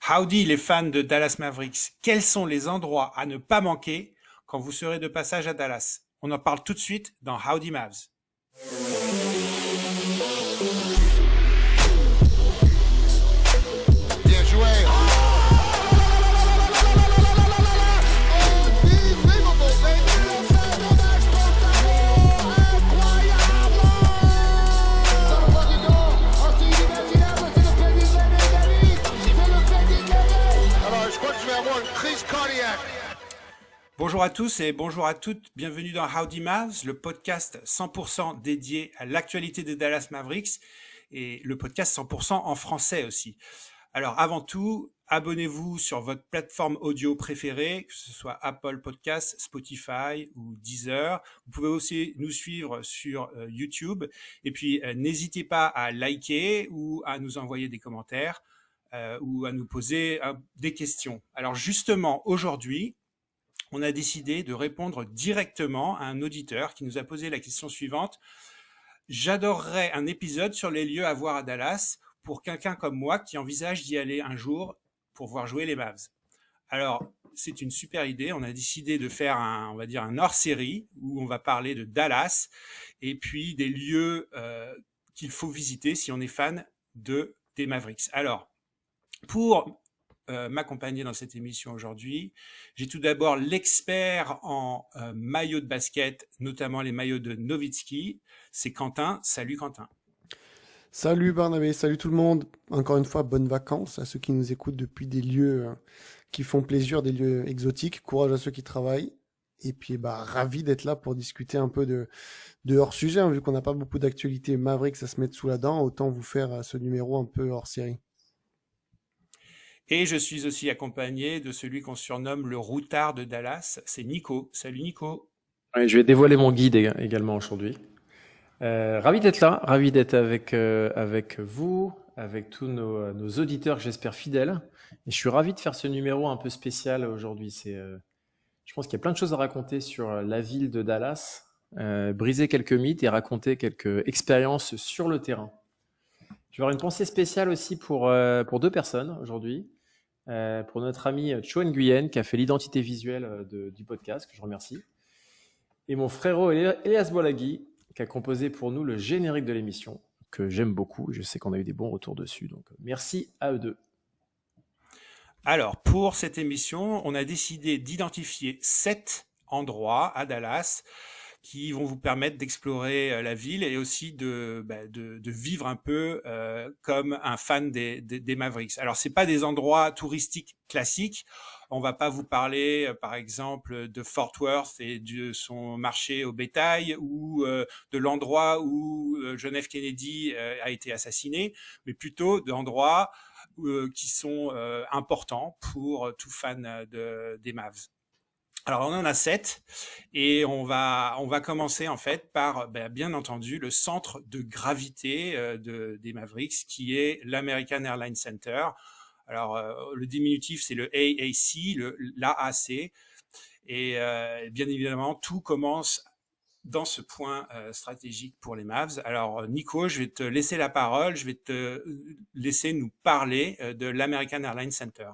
Howdy les fans de Dallas Mavericks, quels sont les endroits à ne pas manquer quand vous serez de passage à Dallas? On en parle tout de suite dans Howdy Mavs. Bien joué. Alors, je crois que je vais avoir une crise cardiaque. Bonjour à tous et bonjour à toutes, bienvenue dans Howdy Mavs, le podcast 100% dédié à l'actualité des Dallas Mavericks et le podcast 100% en français aussi. Alors avant tout, abonnez-vous sur votre plateforme audio préférée, que ce soit Apple Podcasts, Spotify ou Deezer. Vous pouvez aussi nous suivre sur YouTube et puis n'hésitez pas à liker ou à nous envoyer des commentaires ou à nous poser des questions. Alors justement, aujourd'hui, on a décidé de répondre directement à un auditeur qui nous a posé la question suivante. J'adorerais un épisode sur les lieux à voir à Dallas pour quelqu'un comme moi qui envisage d'y aller un jour pour voir jouer les Mavs. Alors, c'est une super idée. On a décidé de faire un hors-série où on va parler de Dallas et puis des lieux qu'il faut visiter si on est fan des Mavericks. Alors, pour m'accompagner dans cette émission aujourd'hui, j'ai tout d'abord l'expert en maillots de basket, notamment les maillots de Nowitzki. C'est Quentin. Salut Quentin. Salut Barnabé, salut tout le monde. Encore une fois, bonnes vacances à ceux qui nous écoutent depuis des lieux qui font plaisir, des lieux exotiques. Courage à ceux qui travaillent. Et puis, ravi d'être là pour discuter un peu de hors-sujet, hein, vu qu'on n'a pas beaucoup d'actualités Mavericks à se mettre sous la dent. Autant vous faire ce numéro un peu hors-série. Et je suis aussi accompagné de celui qu'on surnomme le routard de Dallas, c'est Nico. Salut Nico. Ouais, je vais dévoiler mon guide également aujourd'hui. Ravi d'être là, ravi d'être avec vous, avec tous nos auditeurs, j'espère fidèles. Et je suis ravi de faire ce numéro un peu spécial aujourd'hui. Je pense qu'il y a plein de choses à raconter sur la ville de Dallas, briser quelques mythes et raconter quelques expériences sur le terrain. Je vais avoir une pensée spéciale aussi pour deux personnes aujourd'hui. Pour notre ami Cho Nguyen qui a fait l'identité visuelle du podcast, que je remercie. Et mon frérot Elias Boilagui qui a composé pour nous le générique de l'émission, que j'aime beaucoup. Je sais qu'on a eu des bons retours dessus, donc merci à eux deux. Alors, pour cette émission, on a décidé d'identifier 7 endroits à Dallas qui vont vous permettre d'explorer la ville et aussi de vivre un peu comme un fan des Mavericks. Alors, c'est pas des endroits touristiques classiques. On va pas vous parler, par exemple, de Fort Worth et de son marché au bétail ou de l'endroit où John F. Kennedy a été assassiné, mais plutôt d'endroits qui sont importants pour tout fan des Mavs. Alors, on en a 7 et on va commencer en fait par, bien entendu, le centre de gravité des Mavericks qui est l'American Airlines Center. Alors, le diminutif, c'est le AAC, l'AAC. Et bien évidemment, tout commence dans ce point stratégique pour les Mavs. Alors, Nico, je vais te laisser la parole. Je vais te laisser nous parler de l'American Airlines Center.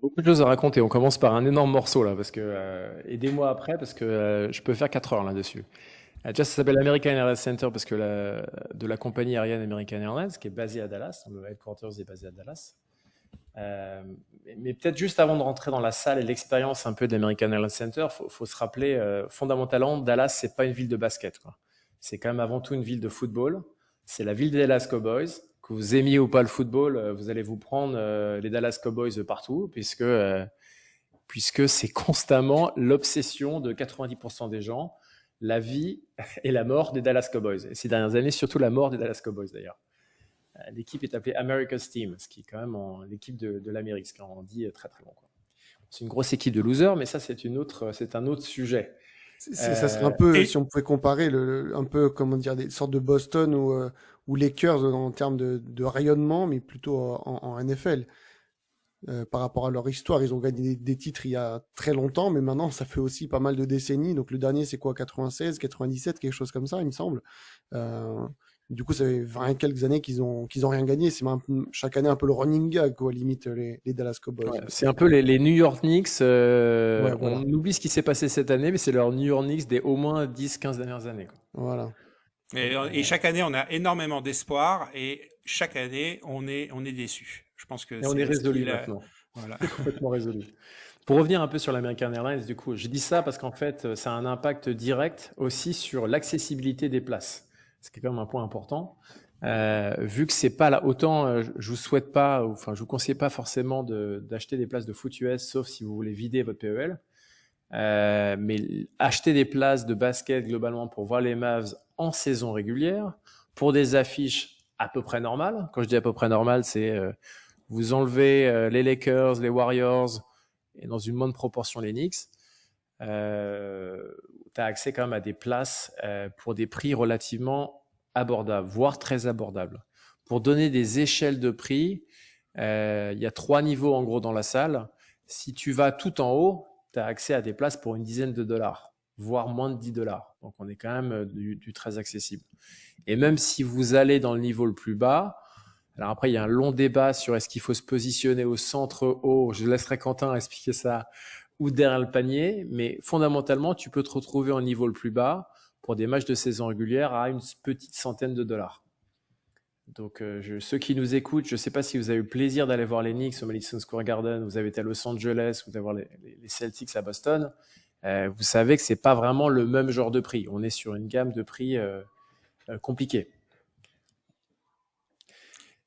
Beaucoup de choses à raconter. On commence par un énorme morceau là, parce que aidez-moi après, parce que je peux faire 4 heures là-dessus. Déjà, ça s'appelle l'American Airlines Center parce que de la compagnie aérienne American Airlines, qui est basée à Dallas. Le headquarters est basé à Dallas. Mais peut-être juste avant de rentrer dans la salle et l'expérience un peu de l'American Airlines Center, faut se rappeler fondamentalement, Dallas, c'est pas une ville de basket, quoi. C'est quand même avant tout une ville de football. C'est la ville des Dallas Cowboys. Que vous aimiez ou pas le football, vous allez vous prendre les Dallas Cowboys partout, puisque c'est constamment l'obsession de 90% des gens, la vie et la mort des Dallas Cowboys. Et ces dernières années, surtout la mort des Dallas Cowboys d'ailleurs. L'équipe est appelée America's Team, ce qui est quand même l'équipe de l'Amérique, ce qu'on dit très très long, quoi. C'est une grosse équipe de losers, mais ça c'est un autre sujet. Ça serait un peu, si on pouvait comparer, un peu, comment dire, des sortes de Boston ou Lakers en termes de rayonnement, mais plutôt en NFL. Par rapport à leur histoire, ils ont gagné des titres il y a très longtemps, mais maintenant ça fait aussi pas mal de décennies. Donc le dernier c'est quoi, 96, 97, quelque chose comme ça, il me semble. Du coup, ça fait 20 et quelques années qu'ils ont rien gagné. C'est même chaque année un peu le running gag, quoi, limite, les Dallas Cowboys. Ouais, c'est un peu les New York Knicks. Ouais, voilà. On oublie ce qui s'est passé cette année, mais c'est leur New York Knicks des au moins 10-15 dernières années, quoi. Voilà. Et chaque année, on a énormément d'espoir et chaque année, on est déçu. Je pense que Et on est c'est ce résolu qu'il a- maintenant. Voilà. C'est complètement résolu. Pour revenir un peu sur l'American Airlines, du coup, je dis ça parce qu'en fait, ça a un impact direct aussi sur l'accessibilité des places. Ce qui est quand même un point important. Vu que c'est pas là, autant je vous souhaite pas, enfin, je vous conseille pas forcément d'acheter des places de foot US, sauf si vous voulez vider votre PEL. Mais acheter des places de basket globalement pour voir les Mavs en saison régulière, pour des affiches à peu près normales. Quand je dis à peu près normales, c'est vous enlevez les Lakers, les Warriors et dans une bonne proportion les Knicks. Tu as accès quand même à des places pour des prix relativement abordables, voire très abordables. Pour donner des échelles de prix, il y a 3 niveaux en gros dans la salle. Si tu vas tout en haut, tu as accès à des places pour une dizaine de dollars, voire moins de 10 dollars. Donc on est quand même du très accessible. Et même si vous allez dans le niveau le plus bas, alors après il y a un long débat sur est-ce qu'il faut se positionner au centre haut, je laisserai Quentin expliquer ça, ou derrière le panier, mais fondamentalement tu peux te retrouver au niveau le plus bas pour des matchs de saison régulière à une petite centaine de dollars. Donc ceux qui nous écoutent, je ne sais pas si vous avez eu le plaisir d'aller voir les Knicks au Madison Square Garden, vous avez été à Los Angeles ou d'avoir les Celtics à Boston, vous savez que c'est pas vraiment le même genre de prix. On est sur une gamme de prix compliquée.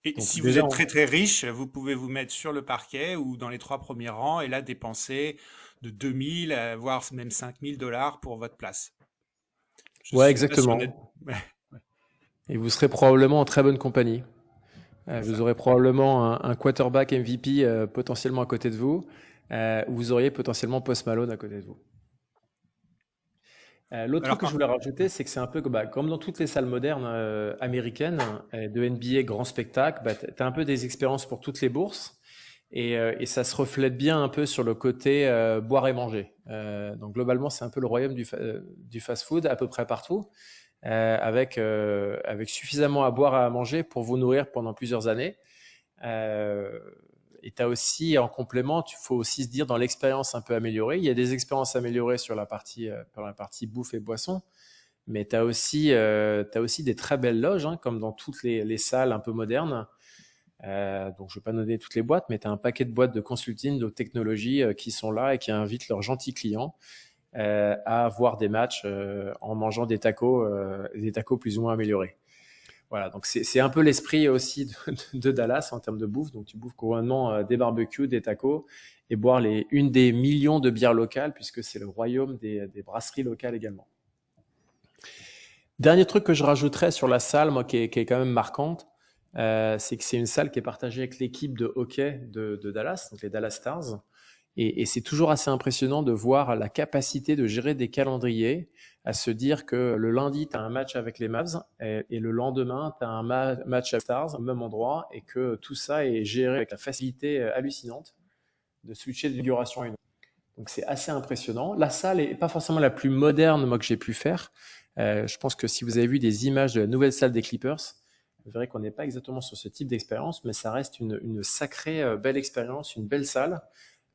Et Donc, si déjà, vous êtes très très riche, vous pouvez vous mettre sur le parquet ou dans les 3 premiers rangs et là dépenser de 2000 voire même 5000 dollars pour votre place. Je ouais, suis pas sûr exactement. Et vous serez probablement en très bonne compagnie. Vous aurez probablement un quarterback MVP potentiellement à côté de vous. Vous auriez potentiellement Post Malone à côté de vous. L'autre truc que je voulais rajouter, c'est que c'est un peu comme dans toutes les salles modernes américaines de NBA grand spectacle, tu as un peu des expériences pour toutes les bourses et ça se reflète bien un peu sur le côté boire et manger. Donc globalement, c'est un peu le royaume du fast-food à peu près partout, avec suffisamment à boire et à manger pour vous nourrir pendant plusieurs années. Et tu as aussi, en complément, il faut aussi se dire dans l'expérience un peu améliorée. Il y a des expériences améliorées sur la partie bouffe et boisson, mais tu as aussi des très belles loges, hein, comme dans toutes les salles un peu modernes. Donc, je ne vais pas donner toutes les boîtes, mais tu as un paquet de boîtes de consulting, de technologie qui sont là et qui invitent leurs gentils clients à voir des matchs en mangeant des tacos plus ou moins améliorés. Voilà, donc c'est un peu l'esprit aussi de Dallas en termes de bouffe. Donc tu bouffes couramment des barbecues, des tacos et boire une des millions de bières locales puisque c'est le royaume des brasseries locales également. Dernier truc que je rajouterais sur la salle, moi qui est quand même marquante, c'est que c'est une salle qui est partagée avec l'équipe de hockey de Dallas, donc les Dallas Stars. Et c'est toujours assez impressionnant de voir la capacité de gérer des calendriers, à se dire que le lundi, tu as un match avec les Mavs et le lendemain, tu as un match avec Stars au même endroit et que tout ça est géré avec la facilité hallucinante de switcher d'une duration à une autre. Donc c'est assez impressionnant. La salle n'est pas forcément la plus moderne moi, que j'ai pu faire. Je pense que si vous avez vu des images de la nouvelle salle des Clippers, vous verrez qu'on n'est pas exactement sur ce type d'expérience, mais ça reste une sacrée belle expérience, une belle salle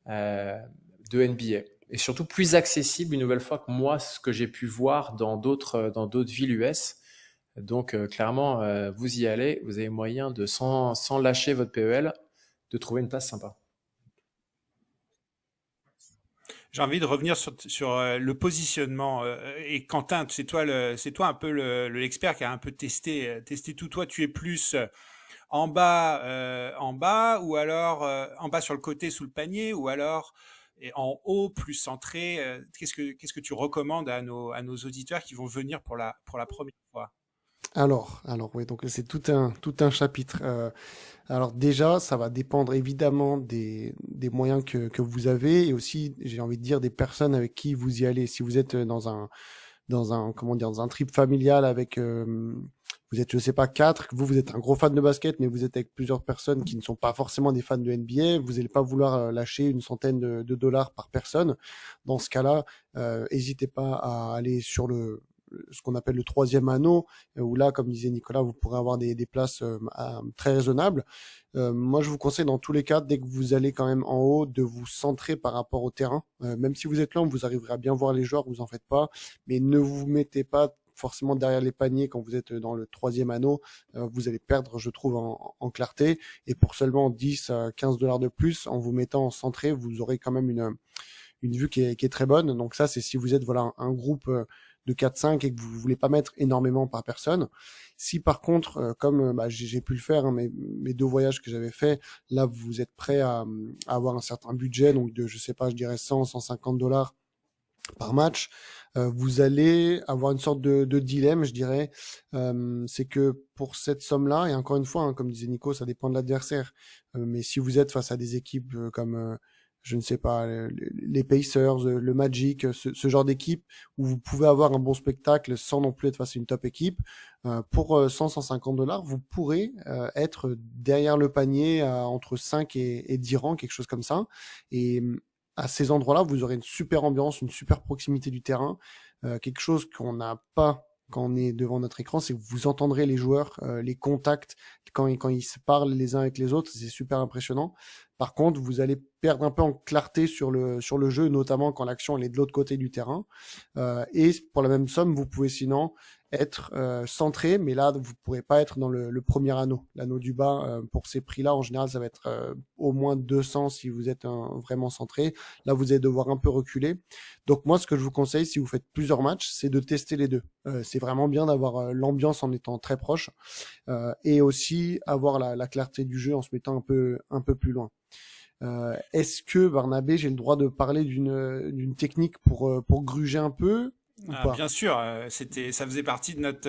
de NBA. Et surtout plus accessible une nouvelle fois que moi, ce que j'ai pu voir dans d'autres villes US. Donc clairement, vous y allez, vous avez moyen de, sans lâcher votre PEL, de trouver une place sympa. J'ai envie de revenir sur le positionnement. Et Quentin, c'est toi un peu l'expert qui a un peu testé tout. Toi, tu es plus en bas ou alors en bas sur le côté sous le panier ou alors en haut plus centré. Qu'est-ce que tu recommandes à nos auditeurs qui vont venir pour la première fois? Alors oui, donc c'est tout un chapitre. Alors déjà, ça va dépendre évidemment des moyens que vous avez et aussi, j'ai envie de dire, des personnes avec qui vous y allez. Si vous êtes dans un trip familial avec, vous êtes, je sais pas, 4, vous êtes un gros fan de basket, mais vous êtes avec plusieurs personnes qui ne sont pas forcément des fans de NBA, vous n'allez pas vouloir lâcher une centaine de dollars par personne. Dans ce cas-là, n'hésitez pas à aller sur ce qu'on appelle le troisième anneau, où là, comme disait Nicolas, vous pourrez avoir des places très raisonnables. Moi, je vous conseille dans tous les cas, dès que vous allez quand même en haut, de vous centrer par rapport au terrain. Même si vous êtes lent, vous arriverez à bien voir les joueurs, vous en faites pas, mais ne vous mettez pas forcément derrière les paniers quand vous êtes dans le troisième anneau. Vous allez perdre, je trouve, en clarté. Et pour seulement 10 à 15 dollars de plus, en vous mettant en centré, vous aurez quand même une vue qui est très bonne. Donc ça, c'est si vous êtes voilà un groupe de 4-5 et que vous voulez pas mettre énormément par personne. Si par contre, comme j'ai pu le faire, hein, mes 2 voyages que j'avais fait, là vous êtes prêt à avoir un certain budget, donc de, je sais pas, je dirais 100-150 dollars par match, vous allez avoir une sorte de dilemme, je dirais. C'est que pour cette somme-là, et encore une fois, hein, comme disait Nico, ça dépend de l'adversaire. Mais si vous êtes face à des équipes comme je ne sais pas, les Pacers, le Magic, ce genre d'équipe où vous pouvez avoir un bon spectacle sans non plus être face à une top équipe, pour 100-150 dollars, vous pourrez être derrière le panier entre 5 et 10 rangs, quelque chose comme ça. Et à ces endroits-là, vous aurez une super ambiance, une super proximité du terrain, quelque chose qu'on n'a pas quand on est devant notre écran, c'est que vous entendrez les joueurs, les contacts, quand ils se parlent les uns avec les autres, c'est super impressionnant. Par contre, vous allez perdre un peu en clarté sur le jeu, notamment quand l'action elle est de l'autre côté du terrain. Et pour la même somme, vous pouvez sinon être centré, mais là, vous pourrez pas être dans le premier anneau. L'anneau du bas, pour ces prix-là, en général, ça va être au moins 200 si vous êtes vraiment centré. Là, vous allez devoir un peu reculer. Donc moi, ce que je vous conseille, si vous faites plusieurs matchs, c'est de tester les deux. C'est vraiment bien d'avoir l'ambiance en étant très proche et aussi avoir la clarté du jeu en se mettant un peu plus loin. Est-ce que Barnabé, j'ai le droit de parler d'une technique pour gruger un peu ou pas? Bien sûr, ça faisait partie de notre,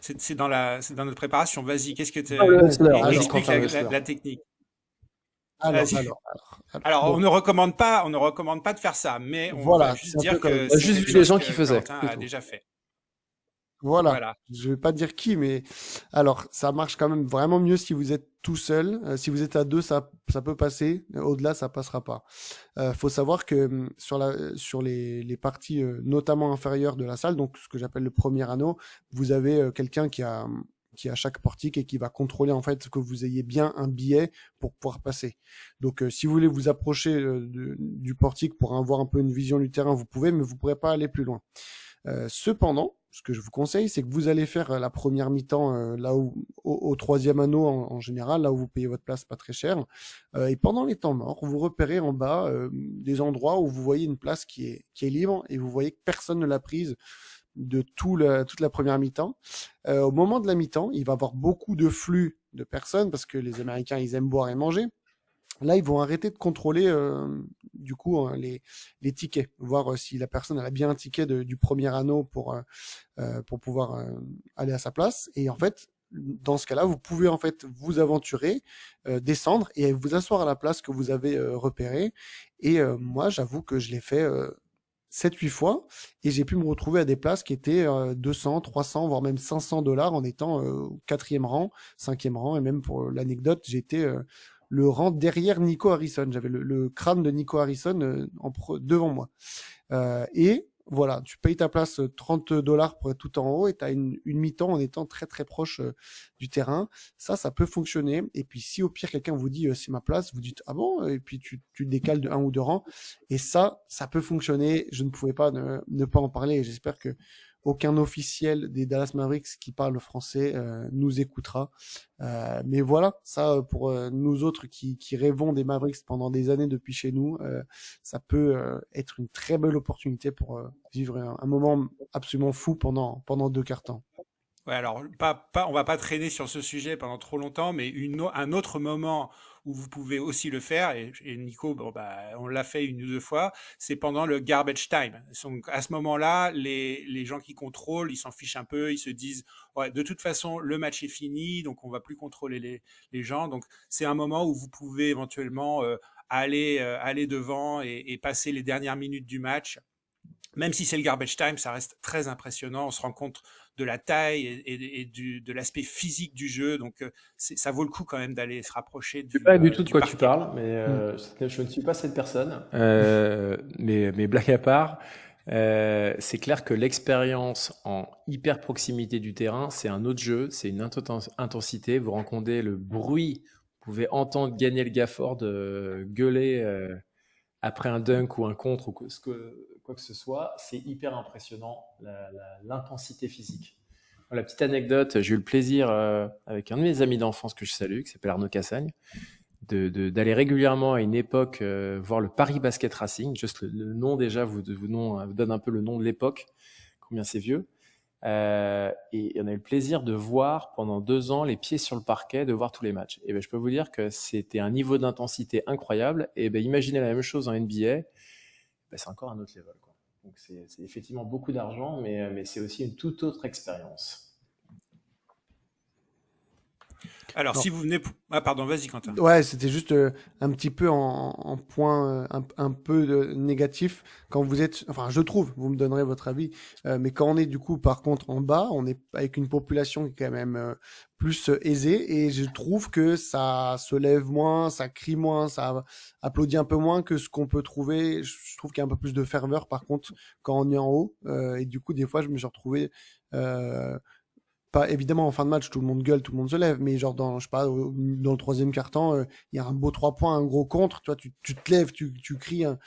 c'est dans notre préparation. Vas-y, qu'est-ce que explique la technique. Alors, on ne recommande pas de faire ça, mais on va juste dire que c'est juste les gens qui faisaient. A déjà fait. Voilà. Je vais pas dire qui, mais alors ça marche quand même vraiment mieux si vous êtes tout seul. Si vous êtes à 2, ça peut passer. Au-delà, ça passera pas. Faut savoir que sur les parties notamment inférieures de la salle, donc ce que j'appelle le premier anneau, vous avez quelqu'un qui a chaque portique et qui va contrôler en fait que vous ayez bien un billet pour pouvoir passer. Donc si vous voulez vous approcher du portique pour avoir un peu une vision du terrain, vous pouvez, mais vous pourrez pas aller plus loin. Cependant, ce que je vous conseille, c'est que vous allez faire la première mi-temps là où au troisième anneau en général, là où vous payez votre place pas très cher. Et pendant les temps morts, vous repérez en bas des endroits où vous voyez une place qui est libre et vous voyez que personne ne l'a prise de toute la première mi-temps. Au moment de la mi-temps, il va y avoir beaucoup de flux de personnes parce que les Américains, ils aiment boire et manger. Là, ils vont arrêter de contrôler du coup les tickets, voir si la personne elle a bien un ticket du premier anneau pour pouvoir aller à sa place. Et en fait, dans ce cas-là, vous pouvez en fait vous aventurer, descendre et vous asseoir à la place que vous avez repérée. Et moi, j'avoue que je l'ai fait 7-8 fois et j'ai pu me retrouver à des places qui étaient 200, 300, voire même 500 dollars en étant au 4e rang, 5e rang. Et même pour l'anecdote, j'étais le rang derrière Nico Harrison. J'avais le crâne de Nico Harrison devant moi. Et voilà, tu payes ta place 30 dollars pour être tout en haut et tu as une mi-temps en étant très très proche du terrain. Ça peut fonctionner. Et puis si au pire quelqu'un vous dit c'est ma place, vous dites ah bon, et puis tu décales de 1 ou 2 rangs. Et ça peut fonctionner. Je ne pouvais pas ne pas en parler et j'espère que aucun officiel des Dallas Mavericks qui parle français nous écoutera. Mais voilà, ça pour nous autres qui rêvons des Mavericks pendant des années depuis chez nous, ça peut être une très belle opportunité pour vivre un moment absolument fou pendant 2 quarts temps. Ouais, alors on va pas traîner sur ce sujet pendant trop longtemps, mais un autre moment où vous pouvez aussi le faire, et Nico, on l'a fait 1 ou 2 fois, c'est pendant le garbage time. Donc à ce moment-là, les gens qui contrôlent, ils s'en fichent un peu, ils se disent ouais, de toute façon le match est fini, donc on va plus contrôler les gens. Donc c'est un moment où vous pouvez éventuellement aller devant et passer les dernières minutes du match. Même si c'est le garbage time, ça reste très impressionnant. On se rend compte de la taille et de l'aspect physique du jeu. Donc, ça vaut le coup quand même d'aller se rapprocher du. Je sais pas du tout de quoi tu parles, mais je ne suis pas cette personne. Mais blague à part, C'est clair que l'expérience en hyper proximité du terrain, c'est un autre jeu, c'est une intensité. Vous rencontrez le bruit, vous pouvez entendre gagner le Gafford gueuler après un dunk ou un contre ou quoi que ce soit. C'est hyper impressionnant, l'intensité physique. La petite anecdote, j'ai eu le plaisir avec un de mes amis d'enfance que je salue, qui s'appelle Arnaud Cassagne, d'aller régulièrement à une époque voir le Paris Basket Racing. Juste le nom déjà vous donne un peu le nom de l'époque, combien c'est vieux. Et on a eu le plaisir de voir pendant 2 ans les pieds sur le parquet, de voir tous les matchs. Et ben, je peux vous dire que c'était un niveau d'intensité incroyable. Et ben, imaginez la même chose en NBA, ben, c'est encore un autre level, quoi. Donc c'est effectivement beaucoup d'argent, mais c'est aussi une toute autre expérience. Alors, si vous venez... Ah, pardon, vas-y, Quentin. Ouais, c'était juste un petit peu en point un peu négatif quand vous êtes, enfin je trouve, vous me donnerez votre avis, mais quand on est du coup par contre en bas, on est avec une population qui est quand même plus aisée et je trouve que ça se lève moins, ça crie moins, ça applaudit un peu moins que ce qu'on peut trouver. Je trouve qu'il y a un peu plus de ferveur par contre quand on est en haut et du coup des fois je me suis retrouvé pas évidemment en fin de match tout le monde gueule, tout le monde se lève, mais genre dans je sais pas dans le troisième quart-temps il y a un beau 3 points, un gros contre, toi tu te lèves, tu cries hein.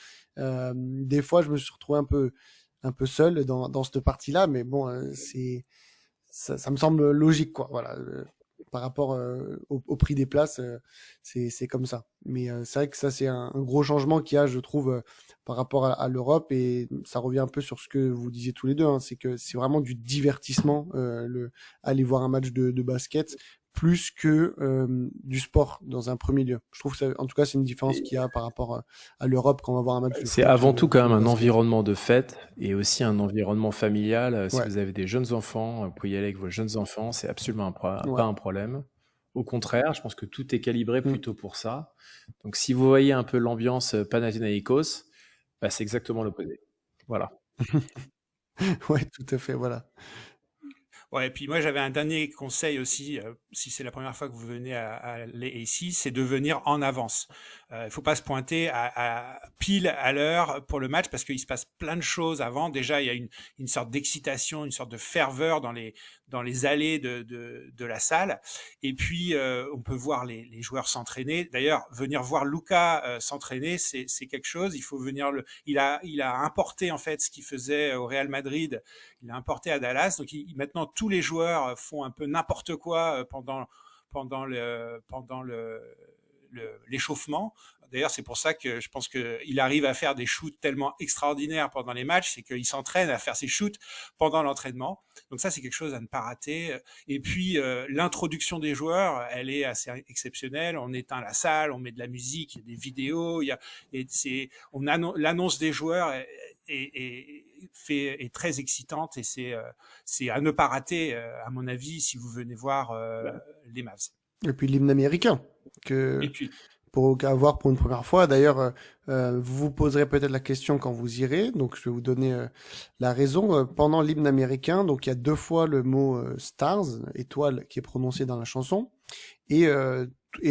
Des fois je me suis retrouvé un peu seul dans cette partie-là, mais bon c'est ça me semble logique quoi, voilà. Par rapport au prix des places, c'est comme ça. Mais c'est vrai que ça, c'est un gros changement qu'il y a, je trouve, par rapport à l'Europe. Et ça revient un peu sur ce que vous disiez tous les deux. Hein, c'est que c'est vraiment du divertissement, aller voir un match de basket, plus que du sport dans un premier lieu. Je trouve que ça, en tout cas, c'est une différence qu'il y a par rapport à l'Europe quand on va voir un match de C'est foot, avant tout quand même un basket. environnement de fête et aussi un environnement familial. Si Ouais. vous avez des jeunes enfants, vous pouvez y aller avec vos jeunes enfants, c'est absolument pas Ouais. un problème. Au contraire, je pense que tout est calibré Mm. plutôt pour ça. Donc si vous voyez un peu l'ambiance Panathinaikos, bah, c'est exactement l'opposé. Voilà. Ouais, tout à fait, voilà. Ouais, et puis moi j'avais un dernier conseil aussi, si c'est la première fois que vous venez à l'AAC, c'est de venir en avance. Il faut pas se pointer à pile à l'heure pour le match parce qu'il se passe plein de choses avant. Déjà, il y a une sorte d'excitation, une sorte de ferveur dans les allées de la salle. Et puis on peut voir les joueurs s'entraîner. D'ailleurs, venir voir Luka s'entraîner, c'est quelque chose. Il faut venir il a importé en fait ce qu'il faisait au Real Madrid. Il l'a importé à Dallas. Donc maintenant tous les joueurs font un peu n'importe quoi pendant l'échauffement. D'ailleurs, c'est pour ça que je pense qu'il arrive à faire des shoots tellement extraordinaires pendant les matchs, c'est qu'il s'entraîne à faire ses shoots pendant l'entraînement. Donc ça, c'est quelque chose à ne pas rater. Et puis, l'introduction des joueurs, elle est assez exceptionnelle. On éteint la salle, on met de la musique, il y a des vidéos, l'annonce des joueurs est très excitante et c'est à ne pas rater, à mon avis, si vous venez voir les Mavs. Et puis l'hymne américain que Et puis, pour avoir pour une première fois. D'ailleurs, vous vous poserez peut-être la question quand vous irez, donc je vais vous donner la raison. Pendant l'hymne américain, donc il y a 2 fois le mot stars, étoile, qui est prononcé dans la chanson, et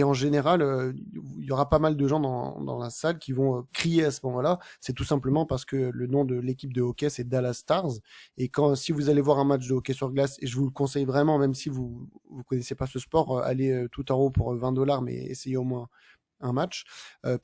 en général, il y aura pas mal de gens dans la salle qui vont crier à ce moment-là. C'est tout simplement parce que le nom de l'équipe de hockey, c'est Dallas Stars. Et si vous allez voir un match de hockey sur glace, et je vous le conseille vraiment, même si vous connaissez pas ce sport, allez tout en haut pour $20, mais essayez au moins un match.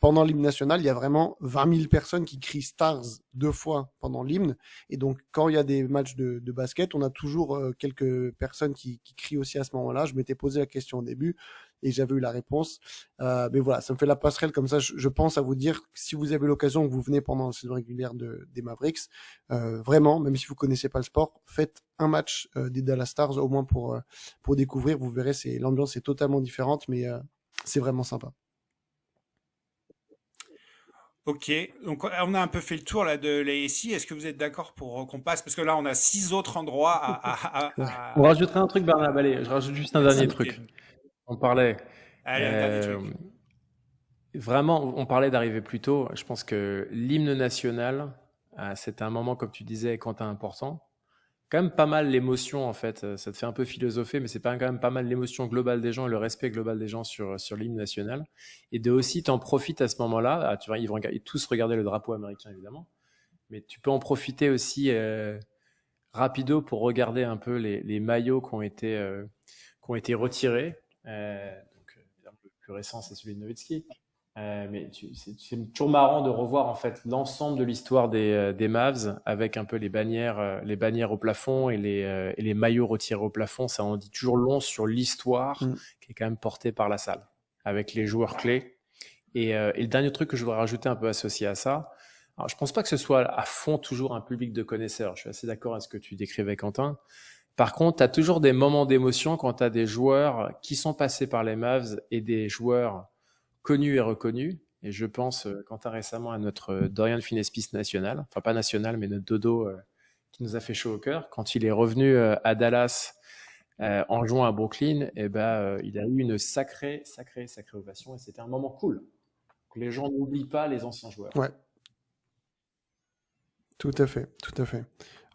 Pendant l'hymne national, il y a vraiment 20 000 personnes qui crient Stars 2 fois pendant l'hymne. Et donc, quand il y a des matchs de basket, on a toujours quelques personnes qui crient aussi à ce moment-là. Je m'étais posé la question au début et j'avais eu la réponse. Mais voilà, ça me fait la passerelle comme ça. Je pense à vous dire, si vous avez l'occasion, que vous venez pendant la saison régulière des Mavericks, vraiment, même si vous connaissez pas le sport, faites un match des Dallas Stars, au moins pour découvrir. Vous verrez, l'ambiance est totalement différente, mais c'est vraiment sympa. Ok, donc on a un peu fait le tour là de l'AAC. Est-ce que vous êtes d'accord pour qu'on passe, parce que là on a 6 autres endroits On rajouterait un truc, Bernard. Allez, je rajoute juste un dernier truc. On parlait. Allez, un dernier truc. Vraiment, on parlait d'arriver plus tôt. Je pense que l'hymne national, c'est un moment, comme tu disais, Quentin, important. Quand même pas mal l'émotion, en fait. Ça te fait un peu philosopher, mais c'est quand même pas mal l'émotion globale des gens et le respect global des gens sur l'hymne national. Et de aussi, t'en profites à ce moment-là. Tu vois, ils vont tous regarder le drapeau américain, évidemment. mais tu peux en profiter aussi rapido pour regarder un peu les maillots qui ont été retirés. Évidemment, le plus récent, c'est celui de Nowitzki. Mais c'est toujours marrant de revoir en fait l'ensemble de l'histoire des Mavs avec un peu les bannières au plafond et les maillots retirés au plafond. Ça en dit toujours long sur l'histoire qui est quand même portée par la salle avec les joueurs clés. Et le dernier truc que je voudrais rajouter un peu associé à ça, alors je pense pas que ce soit à fond toujours un public de connaisseurs. Je suis assez d'accord avec ce que tu décrivais, Quentin. Par contre, tu as toujours des moments d'émotion quand tu as des joueurs qui sont passés par les Mavs et des joueurs connus et reconnus. Et je pense, Quentin, récemment à notre Dorian Finney-Smith national, enfin pas national, mais notre dodo qui nous a fait chaud au cœur. Quand il est revenu à Dallas en jouant à Brooklyn, il a eu une sacrée ovation et c'était un moment cool. Que les gens n'oublient pas les anciens joueurs. Ouais. Tout à fait, tout à fait.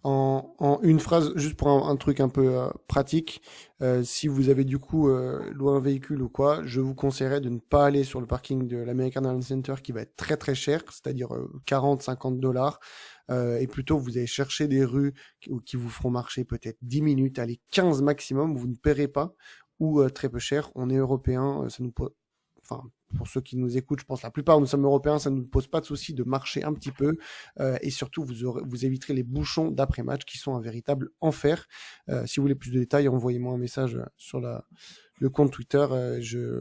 En une phrase, juste pour un truc un peu pratique, si vous avez du coup loué un véhicule ou quoi, je vous conseillerais de ne pas aller sur le parking de l'American Airlines Center qui va être très très cher, c'est-à-dire 40-50 dollars, et plutôt vous allez chercher des rues qui vous feront marcher peut-être 10 minutes, allez 15 maximum, vous ne paierez pas, ou très peu cher. On est européens, ça nous pose... Enfin, pour ceux qui nous écoutent, je pense que la plupart nous sommes européens, ça ne nous pose pas de souci de marcher un petit peu et surtout vous éviterez les bouchons d'après-match qui sont un véritable enfer. Si vous voulez plus de détails, envoyez-moi un message sur le compte Twitter et je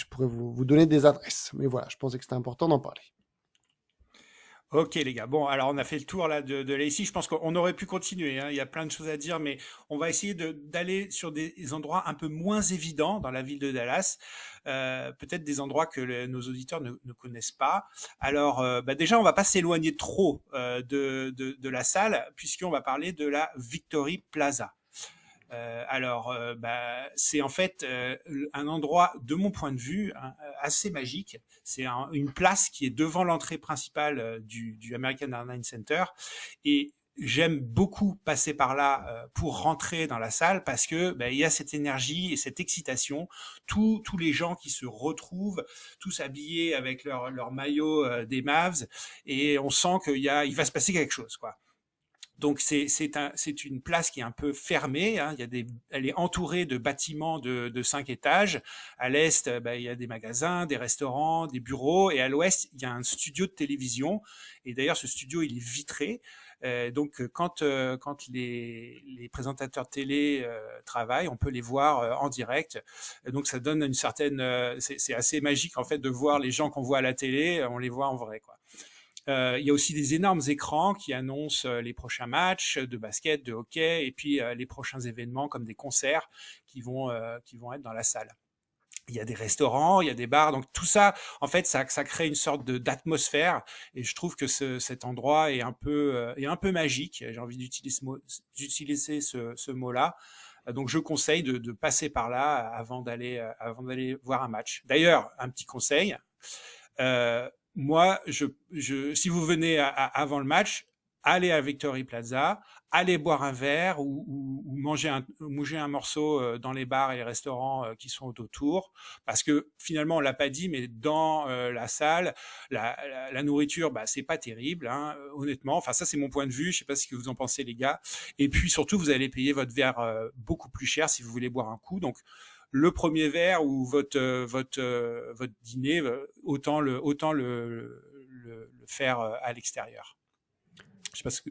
pourrais vous donner des adresses. Mais voilà, je pensais que c'était important d'en parler. Ok les gars, bon alors on a fait le tour là de l'AC, je pense qu'on aurait pu continuer, hein. Il y a plein de choses à dire, mais on va essayer d'aller sur des endroits un peu moins évidents dans la ville de Dallas, peut-être des endroits que nos auditeurs ne connaissent pas. Alors déjà on va pas s'éloigner trop de la salle, puisqu'on va parler de la Victory Plaza. C'est en fait un endroit, de mon point de vue, assez magique. C'est une place qui est devant l'entrée principale du American Airlines Center. Et j'aime beaucoup passer par là pour rentrer dans la salle parce que il y a cette énergie et cette excitation. Tous les gens qui se retrouvent, tous habillés avec leur maillot des Mavs, et on sent il va se passer quelque chose, quoi. Donc c'est une place qui est un peu fermée, hein. Elle est entourée de bâtiments de 5 étages. À l'est, il y a des magasins, des restaurants, des bureaux, et à l'ouest, il y a un studio de télévision. Et d'ailleurs, ce studio, il est vitré. Donc quand les présentateurs télé travaillent, on peut les voir en direct. Donc ça donne une certaine, c'est assez magique en fait de voir les gens qu'on voit à la télé, on les voit en vrai, quoi. Il y a aussi des énormes écrans qui annoncent les prochains matchs de basket, de hockey, et puis les prochains événements comme des concerts qui vont être dans la salle. Il y a des restaurants, il y a des bars, donc tout ça, en fait, ça crée une sorte d'atmosphère, et je trouve que cet endroit est un peu magique. J'ai envie d'utiliser ce mot-là. Donc je conseille de passer par là avant d'aller voir un match. D'ailleurs, un petit conseil. Moi, si vous venez avant le match, allez à Victory Plaza, allez boire un verre ou manger un morceau dans les bars et les restaurants qui sont autour, parce que finalement on l'a pas dit, mais dans la salle, la nourriture, c'est pas terrible, hein, honnêtement. Enfin ça c'est mon point de vue. Je sais pas ce que vous en pensez les gars. Et puis surtout vous allez payer votre verre beaucoup plus cher si vous voulez boire un coup. Donc le premier verre ou votre dîner, autant le faire à l'extérieur. Je sais pas ce que...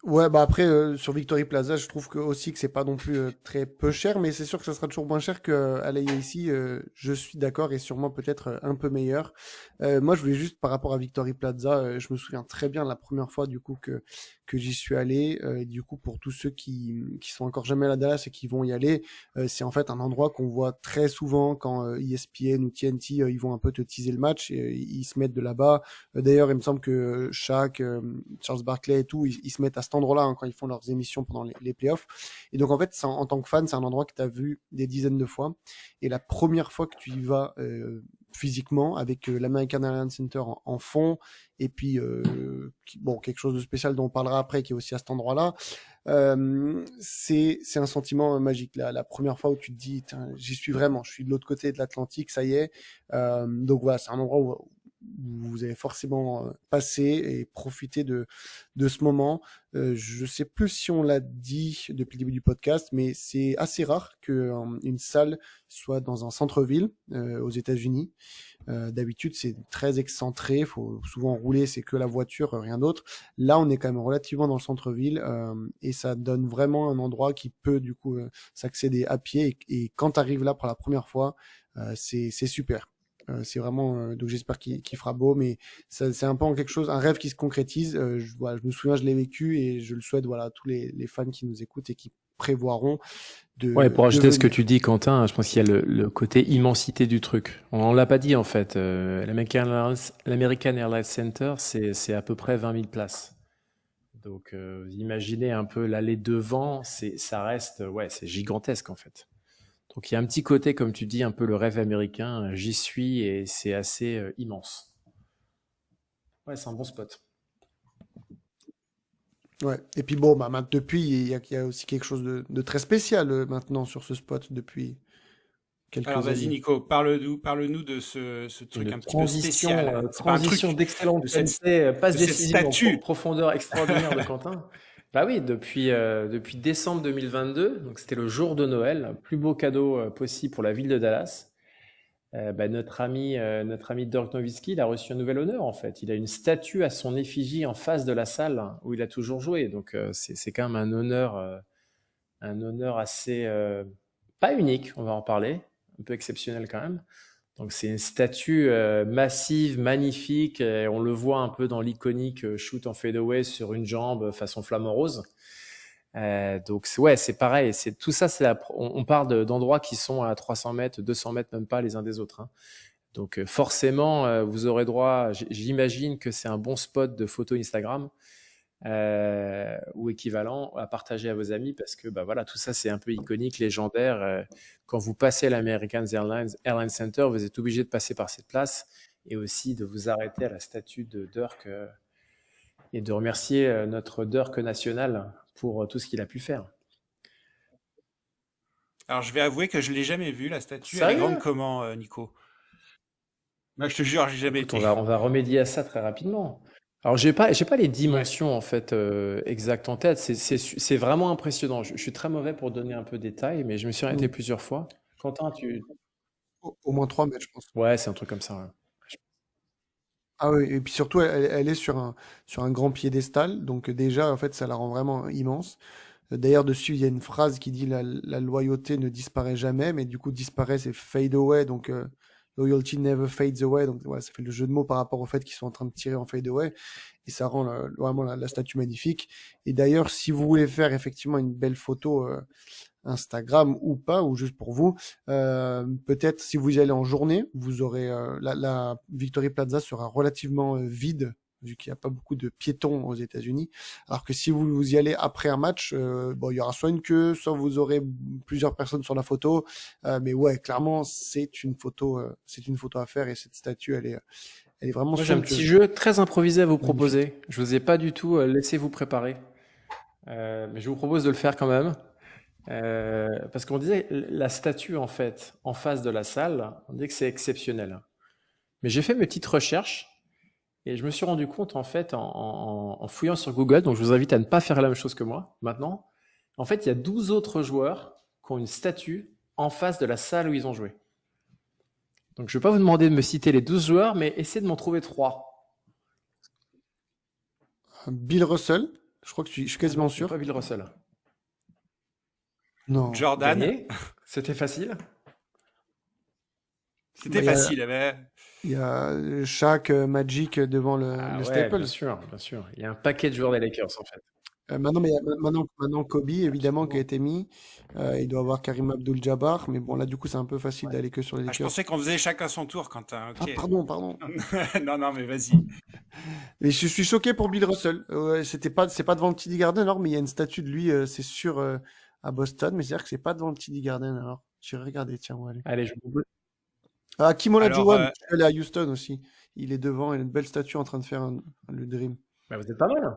Ouais, après sur Victory Plaza, je trouve aussi que c'est pas non plus très peu cher, mais c'est sûr que ça sera toujours moins cher qu'à l'AIC. Je suis d'accord et sûrement peut-être un peu meilleur. Moi, je voulais juste par rapport à Victory Plaza, je me souviens très bien la première fois du coup que j'y suis allé. Et du coup, pour tous ceux qui sont encore jamais à Dallas et qui vont y aller, c'est en fait un endroit qu'on voit très souvent quand ESPN ou TNT ils vont un peu te teaser le match et ils se mettent de là-bas. D'ailleurs, il me semble que Shaq, Charles Barkley et tout, ils se mettent à cet endroit-là hein, quand ils font leurs émissions pendant les playoffs. Et donc en fait, en tant que fan, c'est un endroit que tu as vu des dizaines de fois. Et la première fois que tu y vas physiquement avec l'American Airlines Center en fond et puis quelque chose de spécial dont on parlera après qui est aussi à cet endroit-là, c'est un sentiment magique. La première fois où tu te dis j'y suis vraiment, je suis de l'autre côté de l'Atlantique, ça y est. Donc voilà, c'est un endroit où vous allez forcément passer et profiter de ce moment. Je sais plus si on l'a dit depuis le début du podcast, mais c'est assez rare que une salle soit dans un centre-ville aux États-Unis. D'habitude, c'est très excentré, faut souvent rouler, c'est que la voiture, rien d'autre. Là, on est quand même relativement dans le centre-ville et ça donne vraiment un endroit qui peut du coup s'accéder à pied. Et quand tu arrives là pour la première fois, c'est super. C'est vraiment donc j'espère qu'il fera beau, mais c'est un peu en quelque chose, un rêve qui se concrétise. Voilà, je me souviens, je l'ai vécu et je le souhaite voilà à tous les fans qui nous écoutent et qui prévoiront Ouais, pour de ajouter ce que venir. tu dis, Quentin, je pense qu'il y a le côté immensité du truc. On l'a pas dit en fait. L'American Airlines Center, c'est à peu près 20 000 places. Donc, imaginez un peu l'allée devant, ça reste, ouais, c'est gigantesque en fait. Donc, il y a un petit côté, comme tu dis, un peu le rêve américain. J'y suis et c'est assez immense. Ouais, c'est un bon spot. Ouais. Et puis bon, bah depuis, il y a aussi quelque chose de très spécial maintenant sur ce spot depuis Alors quelques vas-y années. Nico, parle-nous de ce truc Une un petit peu spécial. C'est pas un transition truc d'excellente de cette, qualité, passe de cette décisive en statue. profondeur extraordinaire de Quentin. Bah oui, depuis décembre 2022, donc c'était le jour de Noël, plus beau cadeau possible pour la ville de Dallas. Bah, notre ami Dirk Nowitzki, il a reçu un nouvel honneur en fait. Il a une statue à son effigie en face de la salle où il a toujours joué. Donc c'est quand même un honneur assez pas unique, on va en parler, un peu exceptionnel quand même. Donc c'est une statue massive, magnifique. Et on le voit un peu dans l'iconique shoot en fadeaway sur une jambe façon flamant rose. Donc ouais, c'est pareil. C'est tout ça. On parle d'endroits qui sont à 300 mètres, 200 mètres, même pas les uns des autres, hein. Donc forcément, vous aurez droit. J'imagine que c'est un bon spot de photo Instagram ou équivalent à partager à vos amis parce que bah voilà, tout ça c'est un peu iconique, légendaire. Quand vous passez à l'American Airlines Center, vous êtes obligé de passer par cette place et aussi de vous arrêter à la statue de Dirk et de remercier notre Dirk national pour tout ce qu'il a pu faire. Alors je vais avouer que je l'ai jamais vue la statue. Elle est grande Sérieux? comment, Nico? Moi je te jure, j'ai jamais Écoute, on été. va remédier à ça très rapidement. Alors, j'ai pas les Ouais. dimensions en fait exactes en tête. C'est vraiment impressionnant. Je suis très mauvais pour donner un peu de détails, mais je me suis arrêté Mm. plusieurs fois. Quentin, tu... Au moins 3 mètres, je pense. Ouais, c'est un truc comme ça. Ouais. Ah oui, et puis surtout, elle est sur un grand piédestal, donc déjà, en fait, ça la rend vraiment immense. D'ailleurs, dessus, il y a une phrase qui dit la loyauté ne disparaît jamais, mais du coup, disparaît, c'est fade away, donc loyalty never fades away, donc voilà, ça fait le jeu de mots par rapport au fait qu'ils sont en train de tirer en fade away, et ça rend vraiment la statue magnifique. Et d'ailleurs, si vous voulez faire effectivement une belle photo Instagram ou pas, ou juste pour vous. Peut-être si vous y allez en journée, vous aurez la Victory Plaza sera relativement vide vu qu'il n'y a pas beaucoup de piétons aux États-Unis. Alors que si vous y allez après un match, bon, il y aura soit une queue, soit vous aurez plusieurs personnes sur la photo. Mais ouais, clairement, c'est une photo à faire et cette statue, elle est vraiment Moi, j'ai un petit jeu très improvisé à vous magnifique. proposer. Je vous ai pas du tout laissé vous préparer, mais je vous propose de le faire quand même. Parce qu'on disait la statue en fait en face de la salle, on dit que c'est exceptionnel. Mais j'ai fait mes petites recherches et je me suis rendu compte en fait en fouillant sur Google, donc je vous invite à ne pas faire la même chose que moi maintenant. En fait, il y a 12 autres joueurs qui ont une statue en face de la salle où ils ont joué. Donc je ne vais pas vous demander de me citer les 12 joueurs, mais essayez de m'en trouver 3. Bill Russell, je crois que je suis Ah non, quasiment ce n'est pas sûr. Bill Russell. Non. Jordan, Gagné, c'était facile. c'était Bah, facile. il y a Shaq, Magic devant Ah le ouais, bien Staples. sûr, bien sûr. Il y a un paquet de joueurs des Lakers en fait. Maintenant, mais il y a maintenant Kobe, évidemment, qui a Absolument. été mis. Il doit avoir Karim Abdul-Jabbar. Mais bon, là, du coup, c'est un peu facile d'aller que sur les Ah, je Lakers. pensais qu'on faisait chacun son tour, Quentin. Ah, Ok. pardon. Non, non, mais vas-y. Et je suis choqué pour Bill Russell. C'est pas devant le TD Garden, alors, mais il y a une statue de lui, c'est sûr, à Boston. Mais c'est-à-dire que c'est pas devant le TD Garden, alors. J'ai regardé, tiens, on va aller. Allez, je vous propose. Ah, Kim Alors, Olajuwon, elle est à Houston aussi. Il est devant, il a une belle statue en train de faire le Dream. Bah, vous êtes pas mal.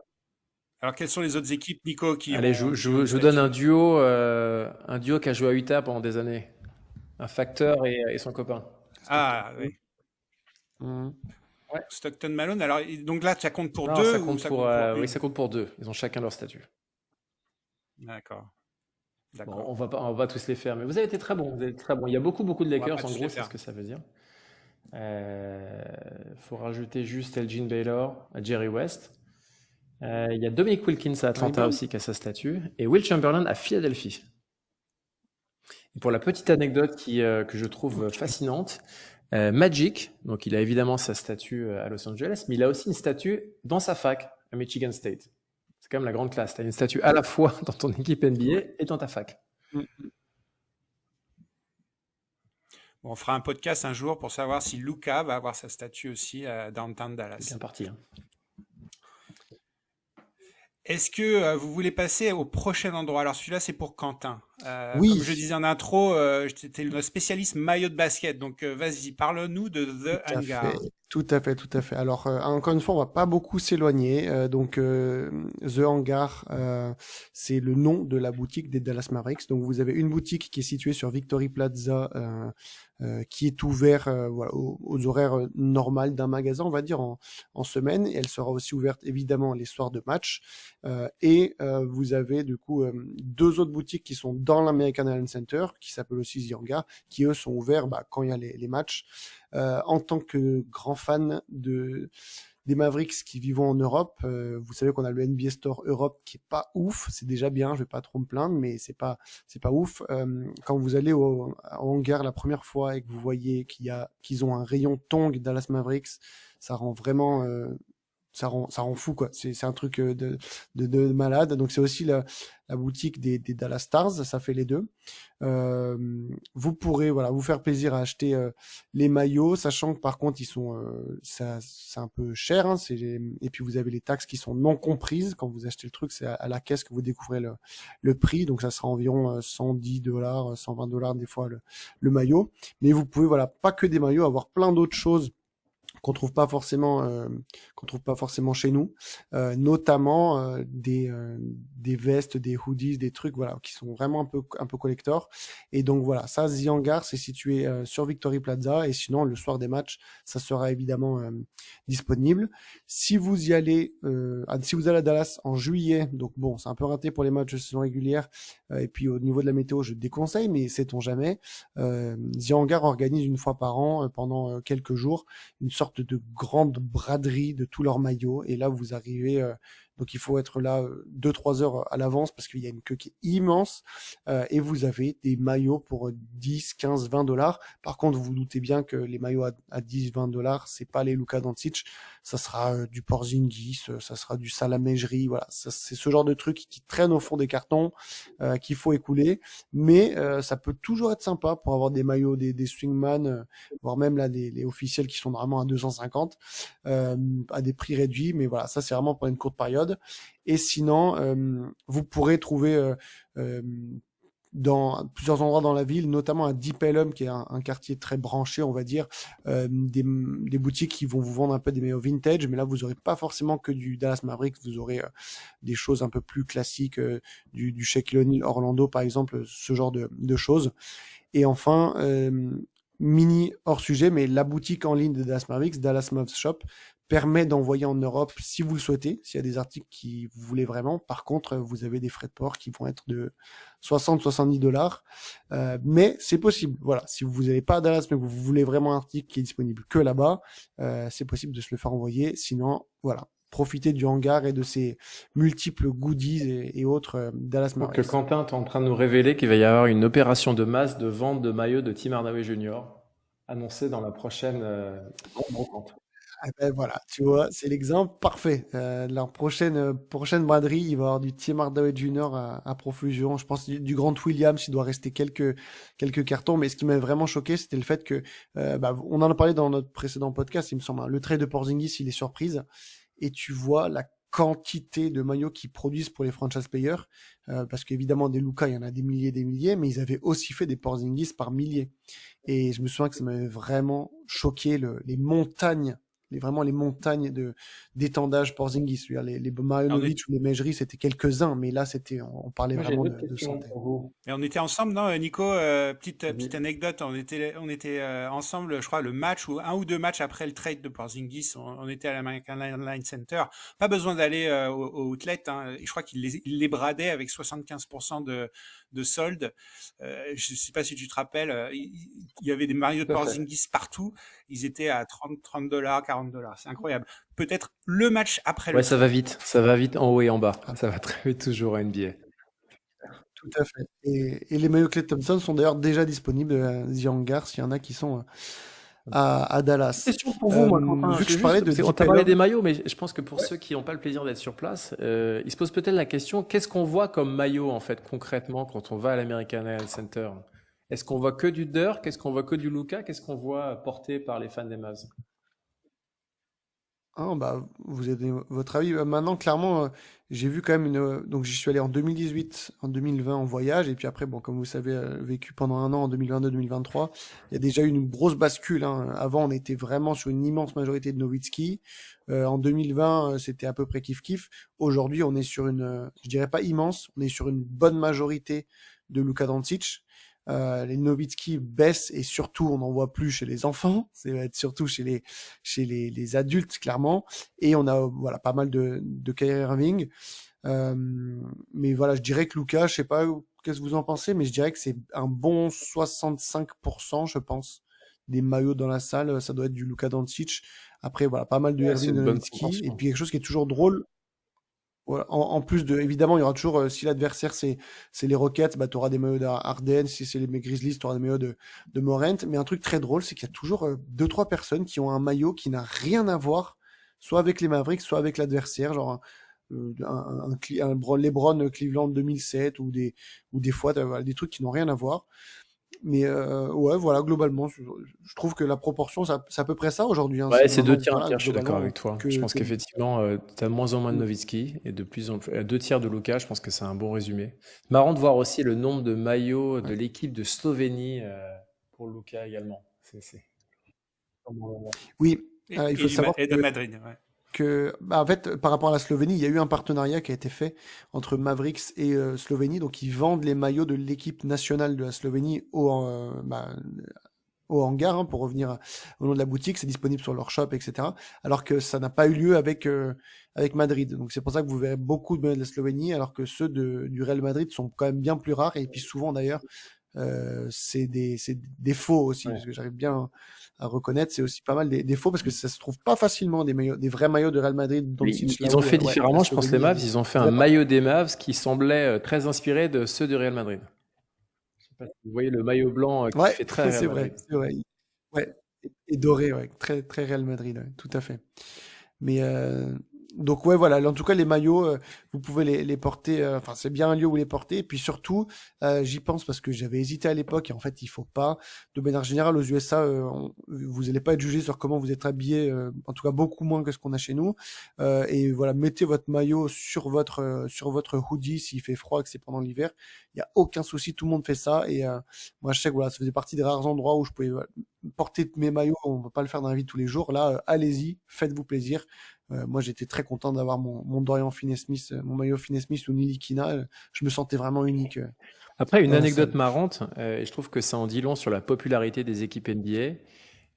alors, quelles sont les autres équipes, Nico, Allez, qui ont une je vous donne statue? un duo qui a joué à Utah pendant des années. Un facteur et son copain. Est-ce que tu Ah, peux? oui. Mhm. Ouais. Stockton Malone. Alors, donc là, ça compte pour Non, deux ça ou compte ça pour, compte pour oui, une? ça compte pour deux. Ils ont chacun leur statut. D'accord, Bon, d'accord. on va tous les faire, mais vous avez été très bon. Vous avez été très bon. Il y a beaucoup, beaucoup de On va pas Lakers. En tous gros, les c'est ce faire. que ça veut dire. Faut rajouter juste Elgin Baylor, Jerry West. Il y a Dominic Wilkins à Atlanta bien. aussi qui a sa statue, et Will Chamberlain à Philadelphie. Et pour la petite anecdote que je trouve fascinante, Magic, donc il a évidemment sa statue à Los Angeles, mais il a aussi une statue dans sa fac à Michigan State. C'est quand même la grande classe. Tu as une statue à la fois dans ton équipe NBA et dans ta fac. Mm. Bon, on fera un podcast un jour pour savoir si Luka va avoir sa statue aussi à Downtown C'est Dallas. bien parti. Hein. Est-ce que vous voulez passer au prochain endroit? Alors celui-là, c'est pour Quentin. Oui. Comme je disais en intro, j'étais le spécialiste maillot de basket. Donc vas-y, parle-nous de The Tout à Hangar. fait, tout à fait, tout à fait. Alors, encore une fois, on va pas beaucoup s'éloigner. The Hangar, c'est le nom de la boutique des Dallas Mavericks. Donc, vous avez une boutique qui est située sur Victory Plaza, qui est ouverte voilà, aux horaires normales d'un magasin, on va dire, en semaine. Et elle sera aussi ouverte, évidemment, les soirs de match. Vous avez, du coup, deux autres boutiques qui sont dans l'American Airlines Center, qui s'appellent aussi The Hangar, qui, eux, sont ouverts quand il y a les matchs. En tant que grand fan des Mavericks qui vivent en Europe, vous savez qu'on a le NBA Store Europe qui est pas ouf, c'est déjà bien, je vais pas trop me plaindre, mais c'est pas ouf. Quand vous allez au hangar la première fois et que vous voyez qu'ils ont un rayon Tongue Dallas Mavericks, ça rend vraiment ça rend fou quoi. C'est un truc de malade. Donc c'est aussi la boutique des Dallas Stars, ça fait les deux. Vous pourrez vous faire plaisir à acheter les maillots, sachant que par contre ils sont c'est un peu cher hein, et puis vous avez les taxes qui sont non comprises quand vous achetez le truc, c'est à la caisse que vous découvrez le prix, donc ça sera environ $110, $120 des fois le maillot. Mais vous pouvez pas que des maillots, avoir plein d'autres choses qu'on trouve pas forcément chez nous, notamment des vestes, des hoodies, des trucs qui sont vraiment un peu collector. Et donc voilà, ça The Hangar c'est situé sur Victory Plaza, et sinon le soir des matchs ça sera évidemment disponible. Si vous y allez si vous allez à Dallas en juillet, donc bon c'est un peu raté pour les matchs de saison régulière, et puis au niveau de la météo je déconseille, mais sait-on jamais, The Hangar organise une fois par an pendant quelques jours une sorte de grande braderie de tous leurs maillots, et là vous arrivez donc il faut être là 2-3 heures à l'avance parce qu'il y a une queue qui est immense, et vous avez des maillots pour 10, 15, $20. Par contre vous vous doutez bien que les maillots à 10, $20 c'est pas les Luka Doncic, ça sera du Porzingis, ça sera du Salamejri, voilà, c'est ce genre de truc qui traîne au fond des cartons, qu'il faut écouler, mais ça peut toujours être sympa pour avoir des maillots des swingman, voire même là les officiels qui sont vraiment à 250 à des prix réduits, mais voilà, ça c'est vraiment pour une courte période. Et sinon vous pourrez trouver dans plusieurs endroits dans la ville, notamment à Deep Ellum, qui est un quartier très branché, on va dire, des boutiques qui vont vous vendre un peu des maillots vintage, mais là vous aurez pas forcément que du Dallas Mavericks, vous aurez des choses un peu plus classiques, du Shaquille O'Neal Orlando par exemple, ce genre de choses. Et enfin, mini hors sujet, mais la boutique en ligne de Dallas Mavericks, Dallas Mavs Shop, permet d'envoyer en Europe si vous le souhaitez, s'il y a des articles qui vous voulez vraiment. Par contre, vous avez des frais de port qui vont être de $60-70, mais c'est possible. Voilà, si vous n'allez pas à Dallas mais que vous voulez vraiment un article qui est disponible que là-bas, c'est possible de se le faire envoyer. Sinon, voilà, profitez du hangar et de ses multiples goodies et autres Dallas Mavericks. Donc Quentin, tu es en train de nous révéler qu'il va y avoir une opération de masse de vente de maillots de Tim Hardaway Jr. annoncée dans la prochaine grande brocante. Ah ben voilà, tu vois, c'est l'exemple parfait. Leur prochaine braderie, il va y avoir du Tim Hardaway Jr. à profusion. Je pense du Grant Williams, il doit rester quelques cartons. Mais ce qui m'a vraiment choqué, c'était le fait que, on en a parlé dans notre précédent podcast, il me semble, hein, le trade de Porzingis, il est surprise. Et tu vois la quantité de maillots qu'ils produisent pour les franchise players, parce qu'évidemment des Luka il y en a des milliers, mais ils avaient aussi fait des Porzingis par milliers, et je me souviens que ça m'avait vraiment choqué les montagnes vraiment les montagnes d'étendage Porzingis. C'est-à-dire les Marjanovic ou les Mejri, c'était quelques-uns, mais là, on parlait Moi, j'ai une vraiment autre de question centaines. pour vous. Et on était ensemble, non, Nico? Petite Vas-y. anecdote, on était ensemble, je crois, le match ou un ou deux matchs après le trade de Porzingis, on était à l'American Airlines Center. Pas besoin d'aller au outlet, hein. Je crois qu'il les bradait avec 75% de solde. Je sais pas si tu te rappelles, il y avait des maillots de Tout à fait. Porzingis partout. Ils étaient à 30 dollars, 40 dollars. C'est incroyable. Peut-être le match après Ouais, le ça va trade. vite. Ça va vite en haut et en bas. Ça va très vite toujours à NBA. Tout à fait. Et les maillots Klay Thompson sont d'ailleurs déjà disponibles à The Hangar, s'il y en a qui sont à Dallas. Question pour vous, moi, Quentin. Vu que je parlais de On Deep t'a parlé Ellum, des maillots, mais je pense que pour ceux qui n'ont pas le plaisir d'être sur place, ils se posent peut-être la question, qu'est-ce qu'on voit comme maillot, en fait, concrètement, quand on va à l'American Airlines Center? Est-ce qu'on voit que du Dirk? Est-ce qu'on voit que du Luka? Qu'est-ce qu'on voit porté par les fans des Mavs? hein, bah, vous avez donné votre avis. Maintenant, clairement, j'ai vu quand même donc j'y suis allé en 2018, en 2020 en voyage, et puis après, bon, comme vous savez, vécu pendant un an en 2022-2023, il y a déjà eu une grosse bascule, hein. Avant, on était vraiment sur une immense majorité de Nowitzki. En 2020, c'était à peu près kiff-kiff. Aujourd'hui, on est sur je dirais pas immense, on est sur une bonne majorité de Luka Doncic. Les Nowitzki baissent et surtout, on n'en voit plus chez les enfants. C'est surtout chez les adultes, clairement. Et on a, voilà, pas mal de Kyrie Irving. Mais voilà, je dirais que Luka, je sais pas qu'est-ce que vous en pensez, mais je dirais que c'est un bon 65%, je pense, des maillots dans la salle. Ça doit être du Luka Doncic. Après, voilà, pas mal de Ouais, c'est Irving, de une bonne Nowitzki. Et proportion. puis quelque chose qui est toujours drôle. Voilà, en plus évidemment, il y aura toujours, si l'adversaire c'est les Rockets, bah, tu auras des maillots d'Harden, si c'est les Grizzlies, tu auras des maillots de Morant. Mais un truc très drôle, c'est qu'il y a toujours deux, trois personnes qui ont un maillot qui n'a rien à voir, soit avec les Mavericks, soit avec l'adversaire, genre un LeBron Cleveland 2007 ou des fois, voilà, des trucs qui n'ont rien à voir. Mais ouais, voilà, globalement, je trouve que la proportion, c'est à peu près ça aujourd'hui, hein. Ouais, C'est c'est deux vraiment, tiers, un voilà, tiers, je suis d'accord globalement, avec toi. Je pense qu'effectivement, tu as moins en moins de Nowitzki et de plus en plus. Deux tiers de Luka, je pense que c'est un bon résumé. Marrant de voir aussi le nombre de maillots de ouais. l'équipe de Slovénie pour Luka également. Oui, il faut savoir Et de Madrid, ouais. en fait, par rapport à la Slovénie, il y a eu un partenariat qui a été fait entre Mavericks et Slovénie. Donc, ils vendent les maillots de l'équipe nationale de la Slovénie au hangar, hein, pour revenir au nom de la boutique. C'est disponible sur leur shop, etc. Alors que ça n'a pas eu lieu avec Madrid. Donc, c'est pour ça que vous verrez beaucoup de maillots de la Slovénie, alors que ceux du Real Madrid sont quand même bien plus rares. Et puis, souvent, d'ailleurs, c'est des faux aussi, Ouais. parce que j'arrive bien à reconnaître, c'est aussi pas mal des faux, parce que ça se trouve pas facilement des vrais maillots de Real Madrid, Doncic, Ils ont fait ouais, différemment, la je pense, les Slovénie, Mavs. Ils ont fait un vraiment. maillot des Mavs qui semblait très inspiré de ceux de Real Madrid. Je sais pas si vous voyez le maillot blanc qui Ouais, fait très Real c'est Madrid. vrai, c'est vrai. Ouais, et doré, ouais, très, très Real Madrid, ouais, tout à fait. Mais donc ouais, voilà. En tout cas, les maillots, vous pouvez les porter. Enfin, c'est bien un lieu où les porter. Et puis surtout, j'y pense parce que j'avais hésité à l'époque. Et en fait, il faut pas. De manière générale, aux USA, vous allez pas être jugé sur comment vous êtes habillé. En tout cas, beaucoup moins que ce qu'on a chez nous. Et voilà, mettez votre maillot sur votre hoodie s'il fait froid et que c'est pendant l'hiver. Il y a aucun souci. Tout le monde fait ça. Et moi, je sais que voilà, ça faisait partie des rares endroits où je pouvais porter mes maillots. On peut pas le faire dans la vie de tous les jours. Là, allez-y, faites-vous plaisir. Moi, j'étais très content d'avoir mon Dorian Finney-Smith, mon maillot Finney-Smith ou Nilikina. Je me sentais vraiment unique Après, une dans la anecdote salle. marrante, et je trouve que ça en dit long sur la popularité des équipes NBA.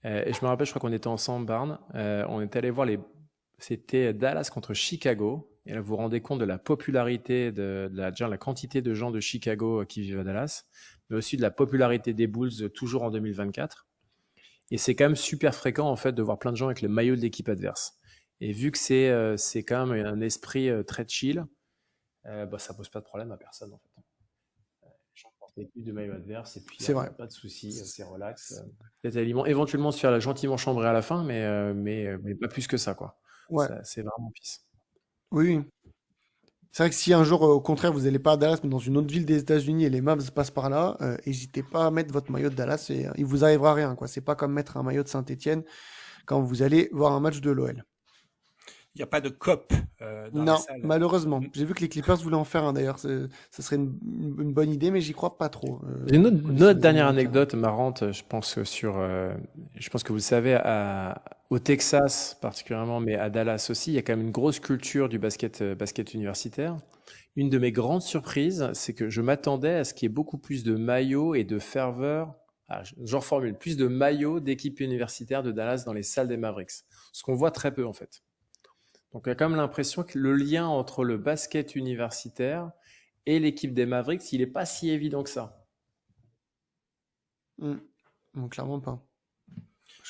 Et je me rappelle, je crois qu'on était ensemble, Barn. On était allé voir c'était Dallas contre Chicago. Et là, vous vous rendez compte de la popularité déjà la quantité de gens de Chicago qui vivent à Dallas, mais aussi de la popularité des Bulls toujours en 2024. Et c'est quand même super fréquent, en fait, de voir plein de gens avec le maillot de l'équipe adverse. Et vu que c'est quand même un esprit très chill, bah, ça pose pas de problème à personne, en fait. Les gens portent l'équipe de maillot adverse et puis C'est vrai. pas de souci, c'est relax. Peut-être éventuellement se faire gentiment chambrer à la fin, mais pas plus que ça, quoi. Ouais, C'est vraiment pisse. oui, oui. C'est vrai que si un jour, au contraire, vous n'allez pas à Dallas, mais dans une autre ville des États-Unis et les Mavs passent par là, n'hésitez pas à mettre votre maillot de Dallas et il vous arrivera rien, quoi. C'est pas comme mettre un maillot de Saint-Étienne quand vous allez voir un match de l'OL. Il n'y a pas de cop dans la Non, salle. malheureusement. J'ai vu que les Clippers voulaient en faire un d'ailleurs. Ça serait une bonne idée, mais j'y crois pas trop. J'ai une autre Les dernière Américains. anecdote marrante, je pense que vous le savez, aux au Texas particulièrement, mais à Dallas aussi, il y a quand même une grosse culture du basket universitaire. Une de mes grandes surprises, c'est que je m'attendais à ce qu'il y ait beaucoup plus de maillots et de ferveur. Je reformule, plus de maillots d'équipes universitaires de Dallas dans les salles des Mavericks. Ce qu'on voit très peu en fait. Donc il y a quand même l'impression que le lien entre le basket universitaire et l'équipe des Mavericks, il n'est pas si évident que ça. Non, clairement pas.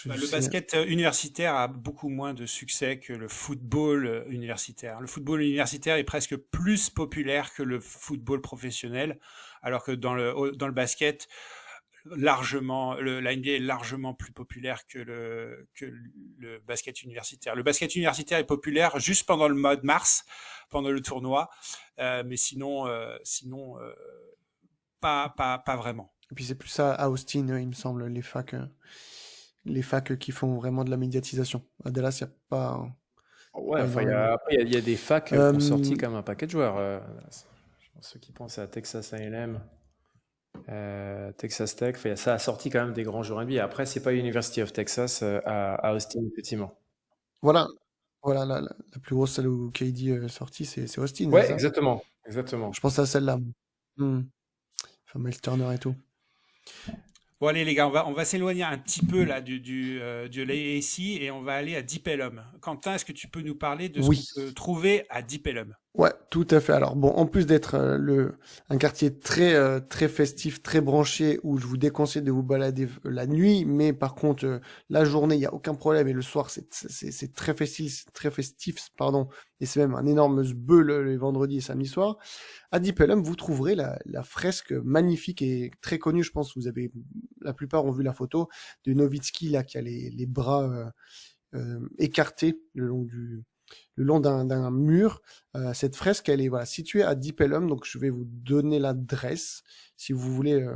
Le basket universitaire a beaucoup moins de succès que le football universitaire. Le football universitaire est presque plus populaire que le football professionnel, alors que dans le basket, largement, la NBA est largement plus populaire que le basket universitaire. Le basket universitaire est populaire juste pendant le mois de mars, pendant le tournoi, mais sinon, pas vraiment. Et puis c'est plus ça à Austin, il me semble, les facs qui font vraiment de la médiatisation. À Dallas, il n'y a pas. Ouais, enfin, il y a des facs qui ont sorti comme un paquet de joueurs. Ceux qui pensent à Texas A&M, Texas Tech, ça a sorti quand même des grands joueurs NBA. Après, c'est pas University of Texas à Austin, effectivement. Voilà, la plus grosse salle où KD est sorti, c'est Austin. Ouais, c'est ça exactement. Je pense à celle-là. Enfin, Miles Turner et tout. Bon allez les gars, on va s'éloigner un petit peu là de l'AAC et on va aller à Deep Ellum. Quentin, est-ce que tu peux nous parler de ce qu'on peut trouver à Deep Ellum? Ouais, tout à fait. Alors bon, en plus d'être un quartier très festif, très branché, où je vous déconseille de vous balader la nuit, mais par contre la journée, il y a aucun problème, et le soir c'est très festif, pardon, et c'est même un énorme sbeu les vendredis et samedi soir. À Deep Ellum, vous trouverez la fresque magnifique et très connue, je pense. La plupart ont vu la photo de Nowitzki là qui a les bras écartés le long d'un mur. Cette fresque, elle est située à Deep Ellum, donc je vais vous donner l'adresse si vous voulez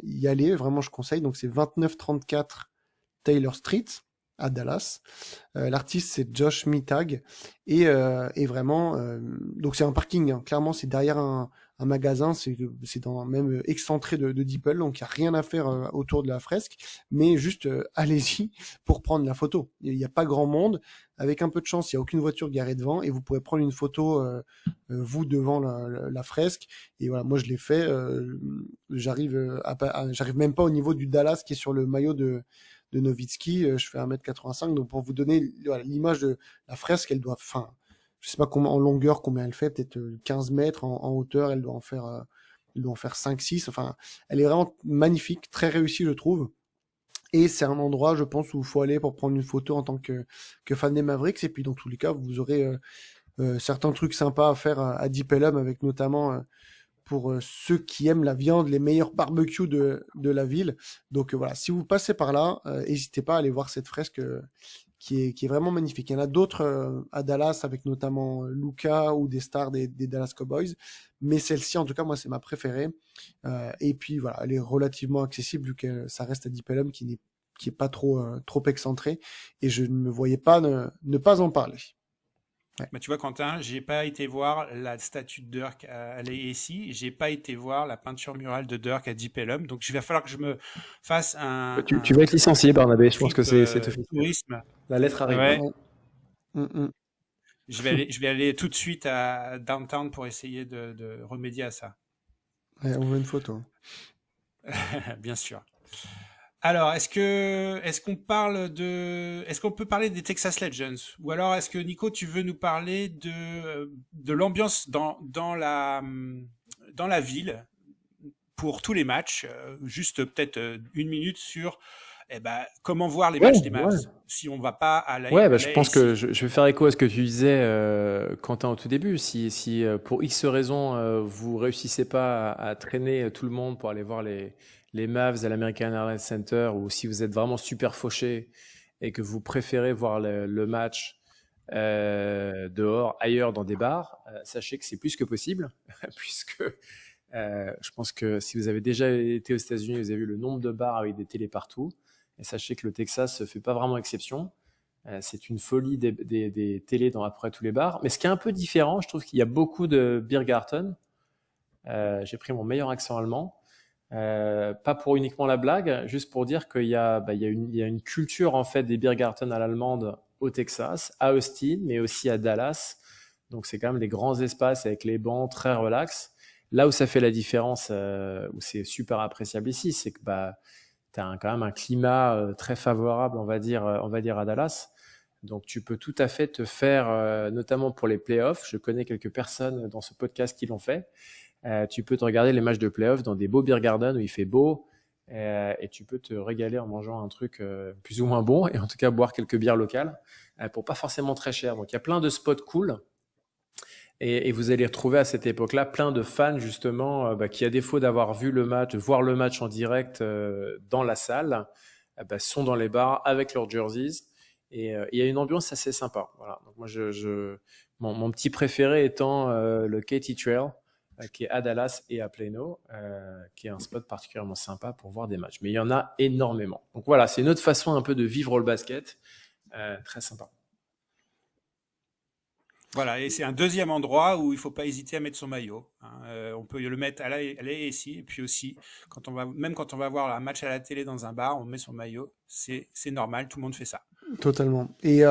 y aller. Vraiment, je conseille. Donc c'est 2934 Taylor Street à Dallas. L'artiste c'est Josh Mittag et vraiment donc c'est un parking. Hein. Clairement, c'est derrière un magasin, c'est dans même excentré de Deep Ellum, donc il n'y a rien à faire autour de la fresque, mais juste allez-y pour prendre la photo. Il n'y a pas grand monde. Avec un peu de chance, il n'y a aucune voiture garée devant et vous pourrez prendre une photo vous devant la fresque. Et voilà, moi je l'ai fait. J'arrive même pas au niveau du Dallas qui est sur le maillot de Nowitzki. Je fais 1m85, donc pour vous donner l'image de la fresque, elle doit, je sais pas en longueur combien elle fait, peut-être 15 mètres en hauteur, elle doit en faire 5-6. Enfin, elle est vraiment magnifique, très réussie, je trouve. Et c'est un endroit, je pense, où il faut aller pour prendre une photo en tant que fan des Mavericks. Et puis, dans tous les cas, vous aurez certains trucs sympas à faire à Deep Ellum, avec notamment pour ceux qui aiment la viande, les meilleurs barbecues de la ville. Donc voilà, si vous passez par là, n'hésitez pas à aller voir cette fresque qui est vraiment magnifique. Il y en a d'autres à Dallas, avec notamment Luka ou des stars des Dallas Cowboys. Mais celle-ci, en tout cas, moi, c'est ma préférée. Et puis voilà, elle est relativement accessible vu que ça reste à Deep Ellum qui est pas trop excentré. Et je ne me voyais pas ne pas en parler. Ouais. Bah, tu vois, Quentin, j'ai pas été voir la statue de Dirk à l'AAC, j'ai pas été voir la peinture murale de Dirk à Deep Ellum, donc il va falloir que je me fasse Tu vas être licencié, Barnabé. Je pense que c'est officiel. Tourisme. La lettre arrive. Ouais. Je vais aller tout de suite à Downtown pour essayer de remédier à ça. Ouais, on veut une photo. Bien sûr. Alors, est-ce qu'on peut parler des Texas Legends, ou alors est-ce que Nico, tu veux nous parler de l'ambiance dans la ville pour tous les matchs, juste peut-être une minute sur comment voir les matchs des Mavs si on va pas à la. Ouais, je pense que je vais faire écho à ce que tu disais, Quentin, au tout début. Si pour X raisons vous réussissez pas à traîner tout le monde pour aller voir les Mavs à l'American Airlines Center, ou si vous êtes vraiment super fauché et que vous préférez voir le match dehors, ailleurs, dans des bars, sachez que c'est plus que possible, puisque je pense que si vous avez déjà été aux États-Unis, vous avez vu le nombre de bars avec des télés partout, et sachez que le Texas ne fait pas vraiment exception. C'est une folie des télés dans à peu près tous les bars. Mais ce qui est un peu différent, je trouve qu'il y a beaucoup de Biergarten. J'ai pris mon meilleur accent allemand. Pas pour uniquement la blague, juste pour dire qu'il y a, il y a une culture en fait des Biergarten à l'allemande au Texas, à Austin, mais aussi à Dallas. Donc c'est quand même des grands espaces avec les bancs très relax. Là où ça fait la différence, où c'est super appréciable ici, c'est que tu as quand même un climat très favorable, on va dire à Dallas. Donc tu peux tout à fait te faire, notamment pour les playoffs, je connais quelques personnes dans ce podcast qui l'ont fait, tu peux te regarder les matchs de playoffs dans des beaux beer gardens où il fait beau, et tu peux te régaler en mangeant un truc plus ou moins bon, et en tout cas boire quelques bières locales pour pas forcément très cher. Donc il y a plein de spots cool. Et vous allez retrouver à cette époque-là plein de fans justement qui, à défaut d'avoir vu le match, de voir le match en direct dans la salle, sont dans les bars avec leurs jerseys. Et il y a une ambiance assez sympa. Voilà. Donc moi, mon petit préféré étant le Katy Trail, qui est à Dallas et à Plano, qui est un spot particulièrement sympa pour voir des matchs. Mais il y en a énormément. Donc voilà, c'est une autre façon un peu de vivre le basket. Très sympa. Voilà, et c'est un deuxième endroit où il faut pas hésiter à mettre son maillot. On peut le mettre à la ici, et puis aussi, même quand on va voir un match à la télé dans un bar, on met son maillot. C'est normal, tout le monde fait ça. Totalement. Et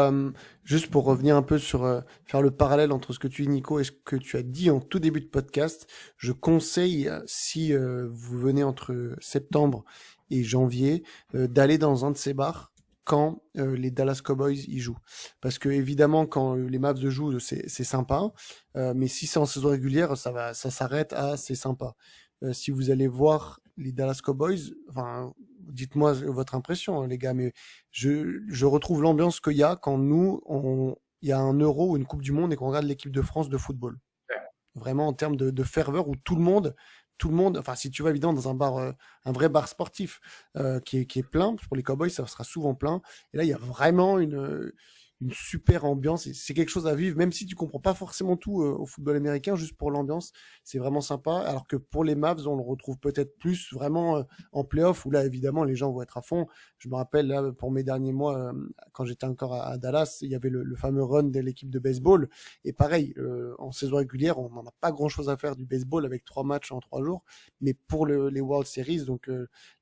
juste pour revenir un peu sur faire le parallèle entre ce que tu dis, Nico, et ce que tu as dit en tout début de podcast, je conseille, si vous venez entre septembre et janvier, d'aller dans un de ces bars quand les Dallas Cowboys y jouent. Parce que évidemment, quand les Mavs jouent, c'est sympa, mais si c'est en saison régulière, ça s'arrête à c'est sympa. Si vous allez voir les Dallas Cowboys, enfin, dites-moi votre impression, hein, les gars, mais je retrouve l'ambiance qu'il y a quand il y a un Euro ou une Coupe du Monde et qu'on regarde l'équipe de France de football. Vraiment en termes de ferveur où tout le monde, enfin, si tu vas évidemment dans un bar, un vrai bar sportif qui est plein, pour les Cowboys, ça sera souvent plein. Et là, il y a vraiment une super ambiance. Et c'est quelque chose à vivre, même si tu comprends pas forcément tout au football américain, juste pour l'ambiance, c'est vraiment sympa. Alors que pour les Mavs, on le retrouve peut-être plus vraiment en playoff, où là, évidemment, les gens vont être à fond. Je me rappelle, là, pour mes derniers mois, quand j'étais encore à Dallas, il y avait le fameux run de l'équipe de baseball. Et pareil, en saison régulière, on n'en a pas grand-chose à faire du baseball avec 3 matchs en 3 jours. Mais pour les World Series, donc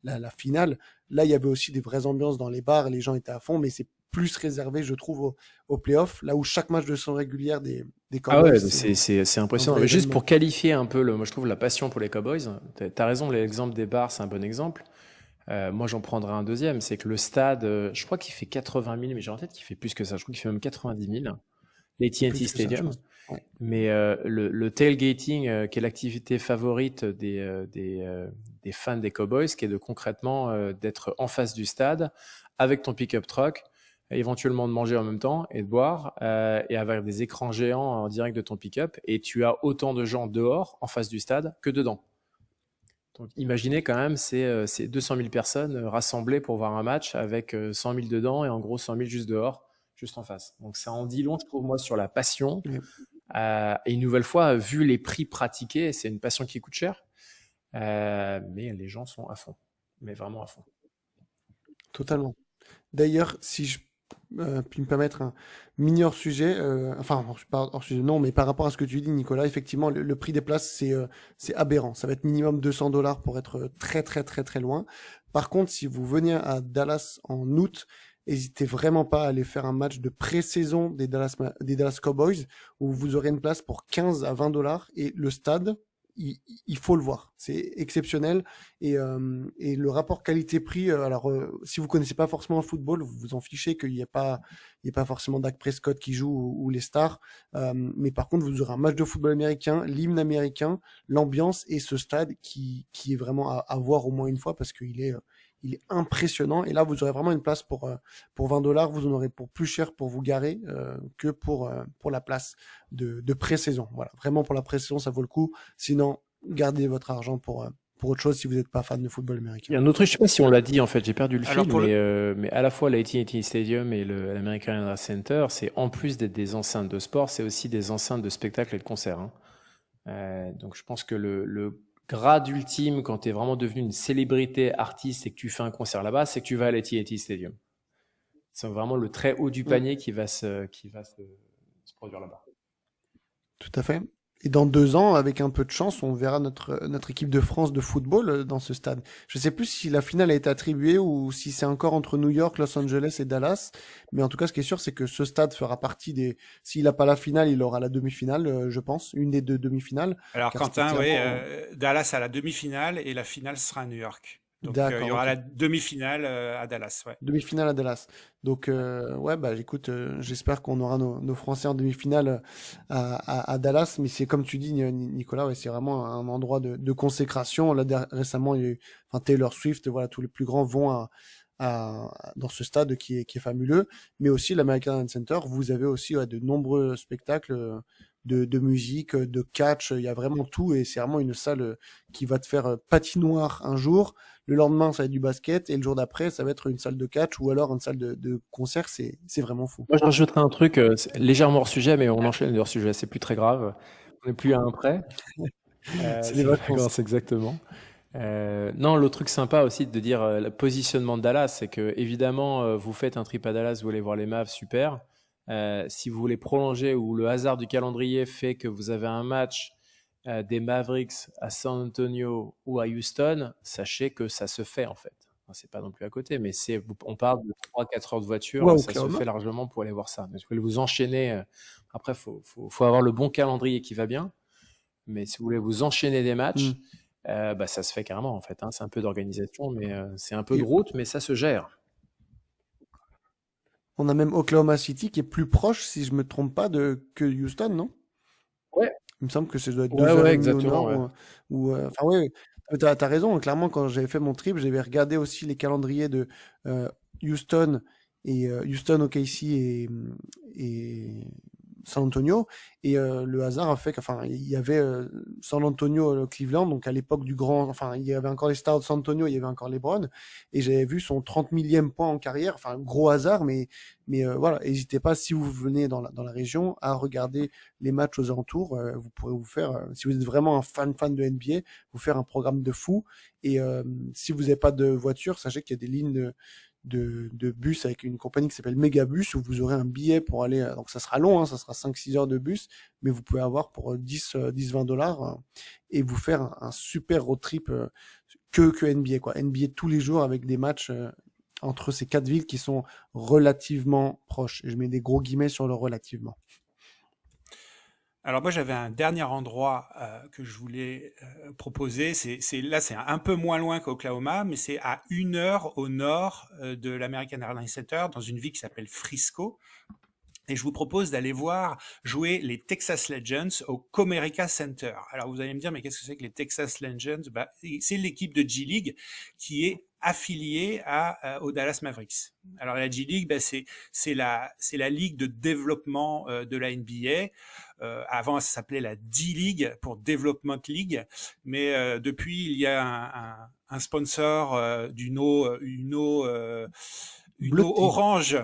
la finale, là, il y avait aussi des vraies ambiances dans les bars, les gens étaient à fond, mais c'est plus réservé, je trouve, au playoff, là où chaque match de saison régulière des Ah ouais, Cowboys, c'est impressionnant. Mais juste pour qualifier un peu, moi je trouve la passion pour les Cowboys, t'as raison, l'exemple des bars, c'est un bon exemple. Moi j'en prendrai un deuxième, c'est que le stade, je crois qu'il fait 80 000, mais j'ai en tête qu'il fait plus que ça, je crois qu'il fait même 90 000, l'AT&T Stadium. Ouais. Mais le tailgating, qui est l'activité favorite des fans des Cowboys, qui est de concrètement d'être en face du stade avec ton pick-up truck, éventuellement de manger en même temps et de boire, et avec des écrans géants en direct de ton pick-up, et tu as autant de gens dehors en face du stade que dedans. Donc imaginez quand même ces 200 000 personnes rassemblées pour voir un match avec 100 000 dedans et en gros 100 000 juste dehors, juste en face. Donc ça en dit long, je trouve, moi, sur la passion. Et une nouvelle fois, vu les prix pratiqués, c'est une passion qui coûte cher, mais les gens sont à fond, mais vraiment à fond. Totalement. D'ailleurs, si je puis me permettre un mini hors-sujet, enfin, pas hors-sujet, non, mais par rapport à ce que tu dis, Nicolas, effectivement, le prix des places, c'est aberrant. Ça va être minimum $200 pour être très, très, très, très loin. Par contre, si vous venez à Dallas en août, n'hésitez vraiment pas à aller faire un match de pré-saison des Dallas Cowboys, où vous aurez une place pour 15 à $20, et le stade, il faut le voir. C'est exceptionnel. Et le rapport qualité-prix, si vous connaissez pas forcément le football, vous vous en fichez qu'il n'y ait pas forcément Dak Prescott qui joue ou les stars. Mais par contre, vous aurez un match de football américain, l'hymne américain, l'ambiance et ce stade qui est vraiment à voir au moins une fois parce qu'il est impressionnant. Et là, vous aurez vraiment une place pour $20. Vous en aurez pour plus cher pour vous garer que pour la place de pré-saison. Voilà, vraiment pour la pré-saison, ça vaut le coup. Sinon, gardez votre argent pour autre chose si vous n'êtes pas fan de football américain. Il y a un autre truc, je sais pas si on l'a dit en fait, j'ai perdu le fil, mais à la fois l'AT&T Stadium et l'American Airlines Center, c'est en plus d'être des enceintes de sport, c'est aussi des enceintes de spectacles et de concerts. Donc je pense que le grade ultime quand tu es vraiment devenu une célébrité artiste et que tu fais un concert là-bas, c'est que tu vas à l'AT&T Stadium. C'est vraiment le très haut du panier qui va se produire là-bas. Tout à fait. Et dans 2 ans, avec un peu de chance, on verra notre équipe de France de football dans ce stade. Je sais plus si la finale a été attribuée ou si c'est encore entre New York, Los Angeles et Dallas. Mais en tout cas, ce qui est sûr, c'est que ce stade fera partie des... S'il n'a pas la finale, il aura la demi-finale, je pense. Une des 2 demi-finales. Alors Car c'était Quentin, oui, clairement... Dallas a la demi-finale et la finale sera à New York. Donc il y D'accord, aura ok. la demi-finale à Dallas, ouais. Demi-finale à Dallas. Donc, ouais, bah écoute, j'espère qu'on aura nos Français en demi-finale à Dallas. Mais c'est comme tu dis, Nicolas, ouais, c'est vraiment un endroit de consécration. Là, récemment, il y a eu, enfin, Taylor Swift, voilà, tous les plus grands vont dans ce stade qui est fabuleux. Mais aussi l'American Airlines Center, vous avez aussi ouais, de nombreux spectacles de musique, de catch. Il y a vraiment tout et c'est vraiment une salle qui va te faire patinoire un jour. Le lendemain, ça va être du basket et le jour d'après, ça va être une salle de catch ou alors une salle de concert. C'est vraiment fou. Moi, je rajouterais un truc c'est légèrement hors sujet, mais on enchaîne hors sujet. C'est plus très grave. On n'est plus à un près. C'est les C'est les vacances. vacances, exactement. Non, le truc sympa aussi de dire le positionnement de Dallas, c'est que évidemment, vous faites un trip à Dallas, vous allez voir les Mavs, super. Si vous voulez prolonger ou le hasard du calendrier fait que vous avez un match des Mavericks à San Antonio ou à Houston, sachez que ça se fait en fait. Enfin, c'est pas non plus à côté, mais on parle de 3-4 heures de Ou à voiture, ça se Oklahoma. fait largement pour aller voir ça. Mais si vous voulez vous enchaîner, après, faut avoir le bon calendrier qui va bien. Mais si vous voulez vous enchaîner des Hmm. matchs, bah, ça se fait carrément en fait. Hein. C'est un peu d'organisation, mais c'est un peu de Et route, mais ça se gère. on a même Oklahoma City qui est plus proche, si je me trompe pas, que Houston, non? Ouais, Il me semble que ça doit être ouais, deux heures ouais, et demie au exactement. nord. Ouais. Enfin, ouais, t'as raison. Clairement, quand j'avais fait mon trip, j'avais regardé aussi les calendriers de euh, Houston Houston, OKC et San Antonio. Et le hasard a fait qu'enfin, il y avait San Antonio, Cleveland, donc à l'époque du grand, enfin, il y avait encore les stars de San Antonio, il y avait encore LeBron, et j'avais vu son 30 millième point en carrière, enfin, gros hasard, mais voilà, n'hésitez pas, si vous venez dans la région, à regarder les matchs aux alentours, vous pourrez vous faire, si vous êtes vraiment un fan de NBA, vous faire un programme de fou, et si vous n'avez pas de voiture, sachez qu'il y a des lignes de bus avec une compagnie qui s'appelle Megabus où vous aurez un billet pour aller, donc ça sera long, hein, ça sera 5-6 heures de bus, mais vous pouvez avoir pour 10-20 $ et vous faire un super road trip que NBA, quoi. NBA tous les jours avec des matchs entre ces 4 villes qui sont relativement proches. Et je mets des gros guillemets sur le relativement. Alors moi j'avais un dernier endroit que je voulais proposer. C'est un peu moins loin qu'Oklahoma, mais c'est à 1 heure au nord de l'American Airlines Center, dans une ville qui s'appelle Frisco. Et je vous propose d'aller voir jouer les Texas Legends au Comerica Center. Alors vous allez me dire, mais qu'est-ce que c'est que les Texas Legends? Bah, c'est l'équipe de G-League qui est affiliée aux Dallas Mavericks. Alors la G-League, bah, c'est la ligue de développement de la NBA. Avant, ça s'appelait la D-League pour Development League, mais depuis, il y a un sponsor une eau Bleuté. orange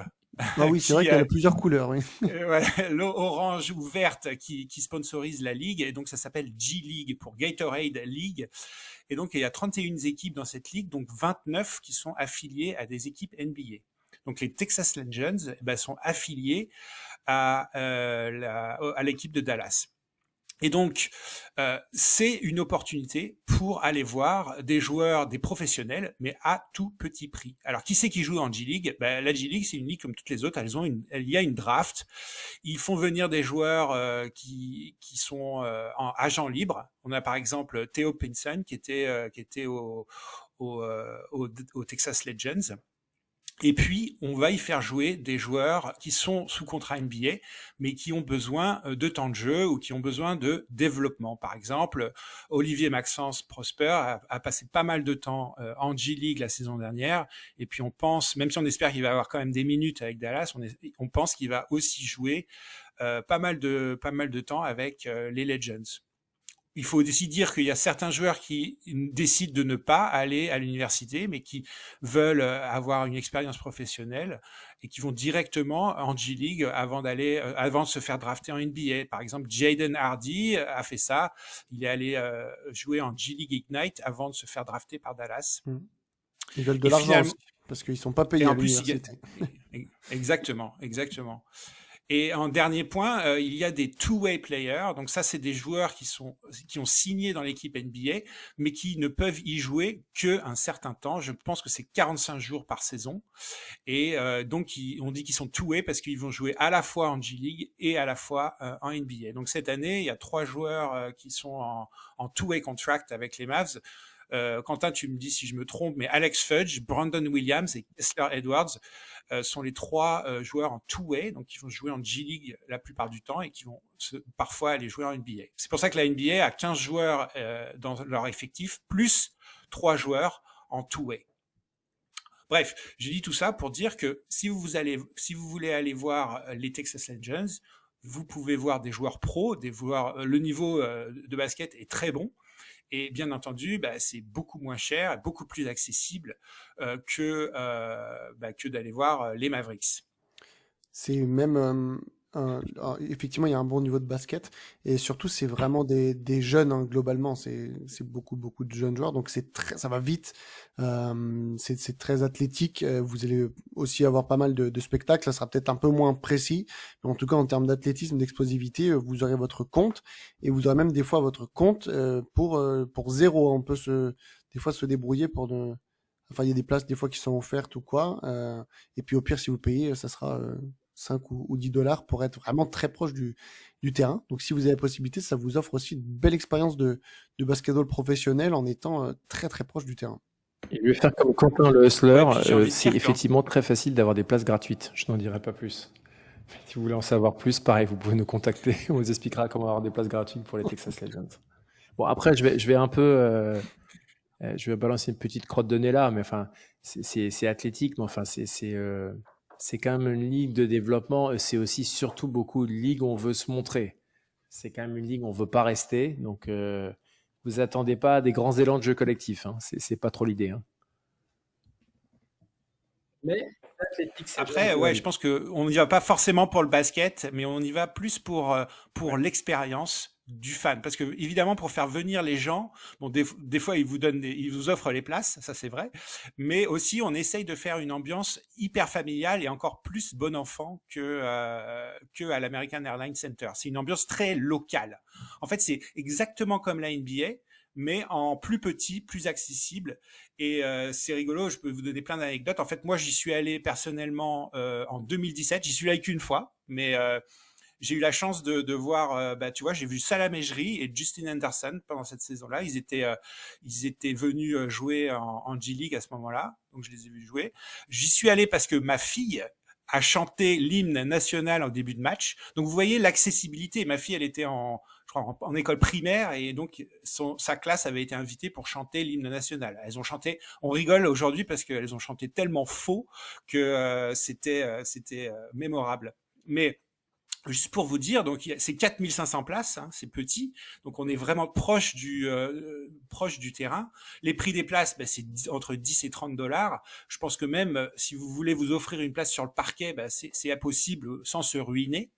Ah oui, c'est vrai qui, qu'elle a plusieurs couleurs, oui. ouais, l'eau orange ou verte qui sponsorise la ligue, et donc ça s'appelle G-League pour Gatorade League. Et donc il y a 31 équipes dans cette ligue, donc 29 qui sont affiliées à des équipes NBA. Donc les Texas Legends sont affiliés à l'équipe de Dallas. Et donc, c'est une opportunité pour aller voir des joueurs, des professionnels, mais à tout petit prix. Alors, qui c'est qui joue en G-League? La G-League, c'est une ligue comme toutes les autres. Il y a une draft. Ils font venir des joueurs qui sont en agent libre. On a par exemple Theo Pinson qui était au Texas Legends. Et puis, on va y faire jouer des joueurs qui sont sous contrat NBA, mais qui ont besoin de temps de jeu ou qui ont besoin de développement. Par exemple, Olivier Maxence Prosper a passé pas mal de temps en G-League la saison dernière. Et puis, on pense, même si on espère qu'il va avoir quand même des minutes avec Dallas, on pense qu'il va aussi jouer pas mal de temps avec les Legends. Il faut aussi dire qu'il y a certains joueurs qui décident de ne pas aller à l'université, mais qui veulent avoir une expérience professionnelle et qui vont directement en G-League avant de se faire drafter en NBA. Par exemple, Jaden Hardy a fait ça. Il est allé jouer en G-League Ignite avant de se faire drafter par Dallas. Ils veulent de Et l'argent finalement, aussi, parce qu'ils sont pas et payés à en plus, l'université. exactement. Et en dernier point, il y a des two-way players. Donc ça, c'est des joueurs qui ont signé dans l'équipe NBA, mais qui ne peuvent y jouer que un certain temps. Je pense que c'est 45 jours par saison. Et donc, on dit qu'ils sont two-way parce qu'ils vont jouer à la fois en G-League et à la fois en NBA. Donc cette année, il y a 3 joueurs qui sont en two-way contract avec les Mavs. Quentin, tu me dis si je me trompe, mais Alex Fudge, Brandon Williams et Kessler Edwards sont les 3 joueurs en two-way, donc qui vont jouer en G-League la plupart du temps et qui vont parfois aller jouer en NBA. C'est pour ça que la NBA a 15 joueurs dans leur effectif, plus 3 joueurs en two-way. Bref, j'ai dit tout ça pour dire que si vous voulez aller voir les Texas Legends, vous pouvez voir des joueurs pros, le niveau de basket est très bon. Et bien entendu, c'est beaucoup moins cher, beaucoup plus accessible que d'aller voir les Mavericks. C'est même effectivement, il y a un bon niveau de basket et surtout c'est vraiment des jeunes hein, globalement. C'est beaucoup de jeunes joueurs, donc ça va vite. C'est très athlétique. Vous allez aussi avoir pas mal de spectacles. Ça sera peut-être un peu moins précis, mais en tout cas en termes d'athlétisme, d'explosivité, vous aurez votre compte et vous aurez même des fois votre compte pour zéro. On peut des fois se débrouiller Enfin, il y a des places des fois qui sont offertes ou quoi. Et puis au pire, si vous payez, ça sera 5 ou 10 dollars pour être vraiment très proche du terrain. Donc si vous avez la possibilité, ça vous offre aussi une belle expérience de basketball professionnel en étant très très proche du terrain. Et je vais faire comme Quentin le Hustler, Ouais, c'est effectivement très facile d'avoir des places gratuites. Je n'en dirai pas plus. Si vous voulez en savoir plus, pareil, vous pouvez nous contacter. On vous expliquera comment avoir des places gratuites pour les Texas Legends. Bon, après, je vais un peu... je vais balancer une petite crotte de nez là, mais enfin, c'est athlétique, mais enfin, c'est quand même une ligue de développement. C'est aussi surtout beaucoup de ligues où on veut se montrer. C'est quand même une ligue où on veut pas rester. Donc, vous attendez pas à des grands élans de jeu collectif. Hein. C'est pas trop l'idée. Hein. Mais l'athlétique, c'est Après, ouais, je pense qu'on n'y va pas forcément pour le basket, mais on y va plus pour l'expérience du fan. Parce que, évidemment, pour faire venir les gens, bon, des fois, ils vous offrent les places, ça c'est vrai. Mais aussi, on essaye de faire une ambiance hyper familiale et encore plus bon enfant que à l'American Airlines Center. C'est une ambiance très locale. En fait, c'est exactement comme la NBA, mais en plus petit, plus accessible. Et c'est rigolo, je peux vous donner plein d'anecdotes. En fait, moi, j'y suis allé personnellement en 2017. J'y suis allé qu'une fois, mais j'ai eu la chance de voir, tu vois, j'ai vu Salah Mejri et Justin Anderson pendant cette saison-là. Ils étaient venus jouer en G-League à ce moment-là, donc je les ai vus jouer. J'y suis allé parce que ma fille a chanté l'hymne national en début de match. Donc vous voyez l'accessibilité. Ma fille, elle était je crois, en école primaire et donc sa classe avait été invitée pour chanter l'hymne national. Elles ont chanté. On rigole aujourd'hui parce qu'elles ont chanté tellement faux que c'était mémorable. Mais juste pour vous dire, donc c'est 4500 places, hein, c'est petit, donc on est vraiment proche du terrain. Les prix des places, c'est entre 10 et 30 dollars. Je pense que même si vous voulez vous offrir une place sur le parquet, c'est impossible sans se ruiner.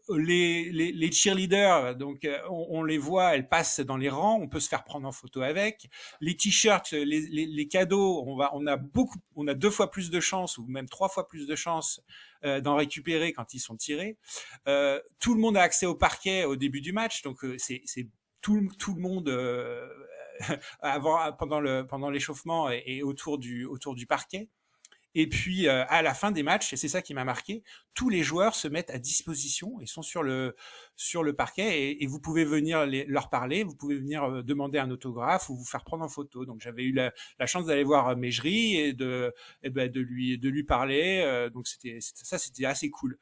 Les cheerleaders, donc on les voit, elles passent dans les rangs, on peut se faire prendre en photo avec. Les t-shirts, les cadeaux, on a 2 fois plus de chances ou même 3 fois plus de chances d'en récupérer quand ils sont tirés. Tout le monde a accès au parquet au début du match, donc c'est tout le monde pendant l'échauffement et autour du parquet. Et puis à la fin des matchs, et c'est ça qui m'a marqué, tous les joueurs se mettent à disposition et sont sur le parquet et vous pouvez venir leur parler, vous pouvez venir demander un autographe ou vous faire prendre en photo. Donc j'avais eu la chance d'aller voir Mejri et de lui parler. Donc c'était assez cool.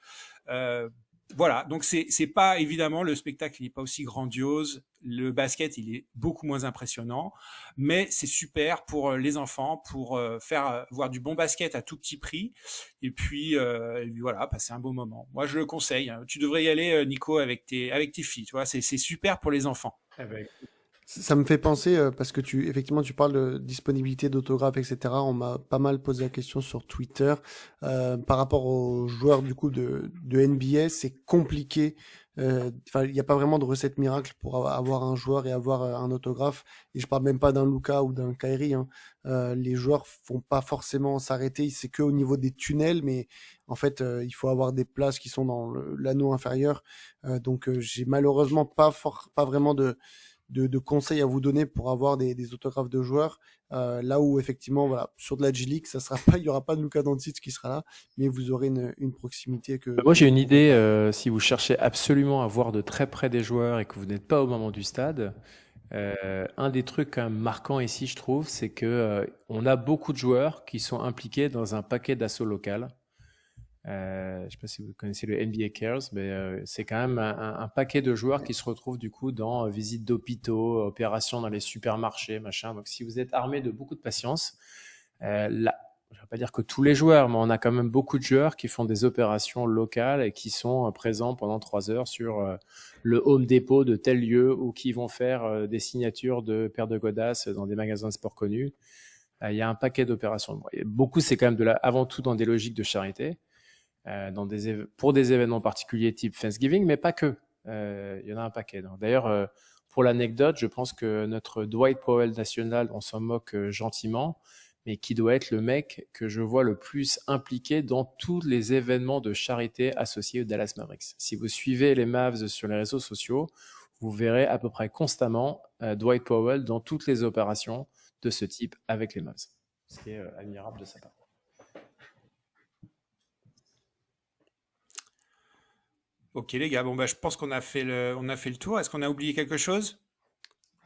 Voilà, donc c'est pas évidemment le spectacle, il est pas aussi grandiose, le basket il est beaucoup moins impressionnant, mais c'est super pour les enfants, pour faire voir du bon basket à tout petit prix, et puis voilà, passer un beau moment. Moi je le conseille, hein. Tu devrais y aller Nico avec tes filles, tu vois, c'est super pour les enfants. Eh ben, Ça me fait penser, parce que effectivement, tu parles de disponibilité d'autographes, etc. On m'a pas mal posé la question sur Twitter. Par rapport aux joueurs, du coup, de NBA, c'est compliqué. Enfin, il n'y a pas vraiment de recette miracle pour avoir un joueur et avoir un autographe. Et je parle même pas d'un Luka ou d'un Kyrie, hein. Les joueurs font pas forcément s'arrêter. C'est que au niveau des tunnels, mais en fait, il faut avoir des places qui sont dans l'anneau inférieur. Donc, j'ai malheureusement pas vraiment de conseils à vous donner pour avoir des autographes de joueurs. Là où effectivement, voilà, sur de la G-League, ça sera pas, il y aura pas de Luka Doncic qui sera là, mais vous aurez une proximité que. Moi, j'ai une idée. Si vous cherchez absolument à voir de très près des joueurs et que vous n'êtes pas au moment du stade, un des trucs quand même marquants ici, je trouve, c'est que on a beaucoup de joueurs qui sont impliqués dans un paquet d'assauts local. Je ne sais pas si vous connaissez le NBA Cares, mais c'est quand même un paquet de joueurs qui se retrouvent du coup dans visites d'hôpitaux, opérations dans les supermarchés, machin. Donc si vous êtes armé de beaucoup de patience, là, je ne vais pas dire que tous les joueurs, mais on a quand même beaucoup de joueurs qui font des opérations locales et qui sont présents pendant 3 heures sur le Home Depot de tel lieu ou qui vont faire des signatures de paires de godasses dans des magasins de sport connus. Il y a un paquet d'opérations. Beaucoup, c'est quand même avant tout dans des logiques de charité. Pour des événements particuliers type Thanksgiving, mais pas que. Il y en a un paquet. D'ailleurs, pour l'anecdote, je pense que notre Dwight Powell national, on s'en moque gentiment, mais qui doit être le mec que je vois le plus impliqué dans tous les événements de charité associés aux Dallas Mavericks. Si vous suivez les Mavs sur les réseaux sociaux, vous verrez à peu près constamment Dwight Powell dans toutes les opérations de ce type avec les Mavs. Ce qui est admirable de sa part. Ok les gars, bon bah je pense qu'on a fait le tour. Est-ce qu'on a oublié quelque chose?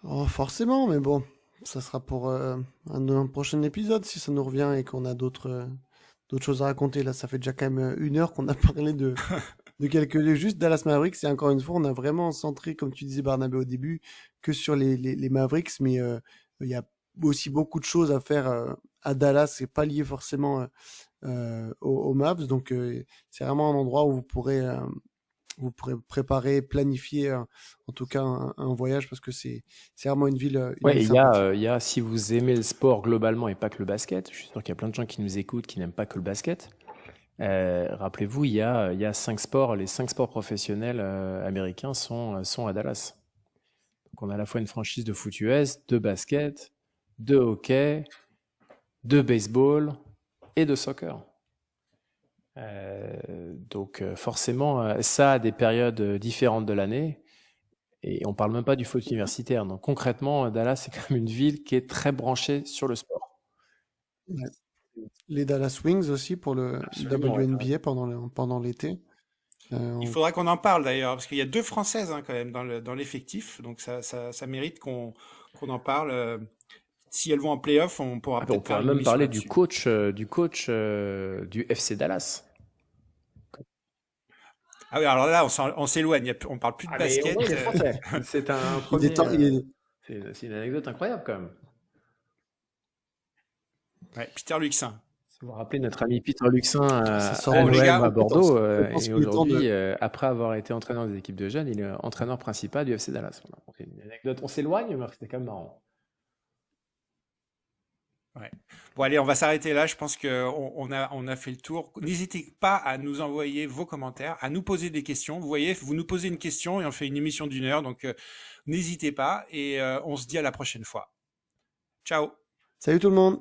Oh, forcément, mais bon, ça sera pour un prochain épisode si ça nous revient et qu'on a d'autres choses à raconter. Là, ça fait déjà quand même 1 heure qu'on a parlé de juste Dallas Mavericks. Et encore une fois, on a vraiment centré, comme tu disais Barnabé au début, que sur les Mavericks, mais il y a aussi beaucoup de choses à faire à Dallas. C'est pas lié forcément aux Mavs, donc c'est vraiment un endroit où vous pourrez préparer, planifier en tout cas un voyage parce que c'est vraiment une ville Ouais, il y sympathique. a, si vous aimez le sport globalement et pas que le basket, je suis sûr qu'il y a plein de gens qui nous écoutent qui n'aiment pas que le basket. Rappelez-vous, il y a 5 sports, les 5 sports professionnels américains sont à Dallas. Donc on a à la fois une franchise de foot US, de basket, de hockey, de baseball et de soccer. Donc forcément, ça a des périodes différentes de l'année. Et on parle même pas du foot universitaire. Donc concrètement, Dallas, c'est quand même une ville qui est très branchée sur le sport. Ouais. Les Dallas Wings aussi pour le Absolument, ouais. WNBA pendant l'été. Il faudra qu'on en parle d'ailleurs, parce qu'il y a 2 Françaises quand même dans l'effectif, donc ça mérite qu'on en parle. Si elles vont en playoff, on pourra On peut-être faire pourra une même émission parler là-dessus. du coach du FC Dallas. Ah oui, alors là, on s'éloigne, on parle plus de Ah mais au basket. moins il est français. C'est un il premier. est temps, C'est une anecdote incroyable quand même. Ouais, Peter Luxin. Si vous vous rappelez notre ami Peter Luxin ça sort à Bon, les l'OM gars, à Bordeaux, je pense et qu'il est temps aujourd'hui, après avoir été entraîneur des équipes de jeunes, il est entraîneur principal du FC Dallas. Voilà. Donc, c'est une anecdote. On s'éloigne, mais c'était quand même marrant. ouais. Bon, allez, on va s'arrêter là. Je pense qu'on a fait le tour. N'hésitez pas à nous envoyer vos commentaires, à nous poser des questions. Vous voyez, vous nous posez une question et on fait une émission d'1 heure. Donc, n'hésitez pas et on se dit à la prochaine fois. Ciao. Salut tout le monde.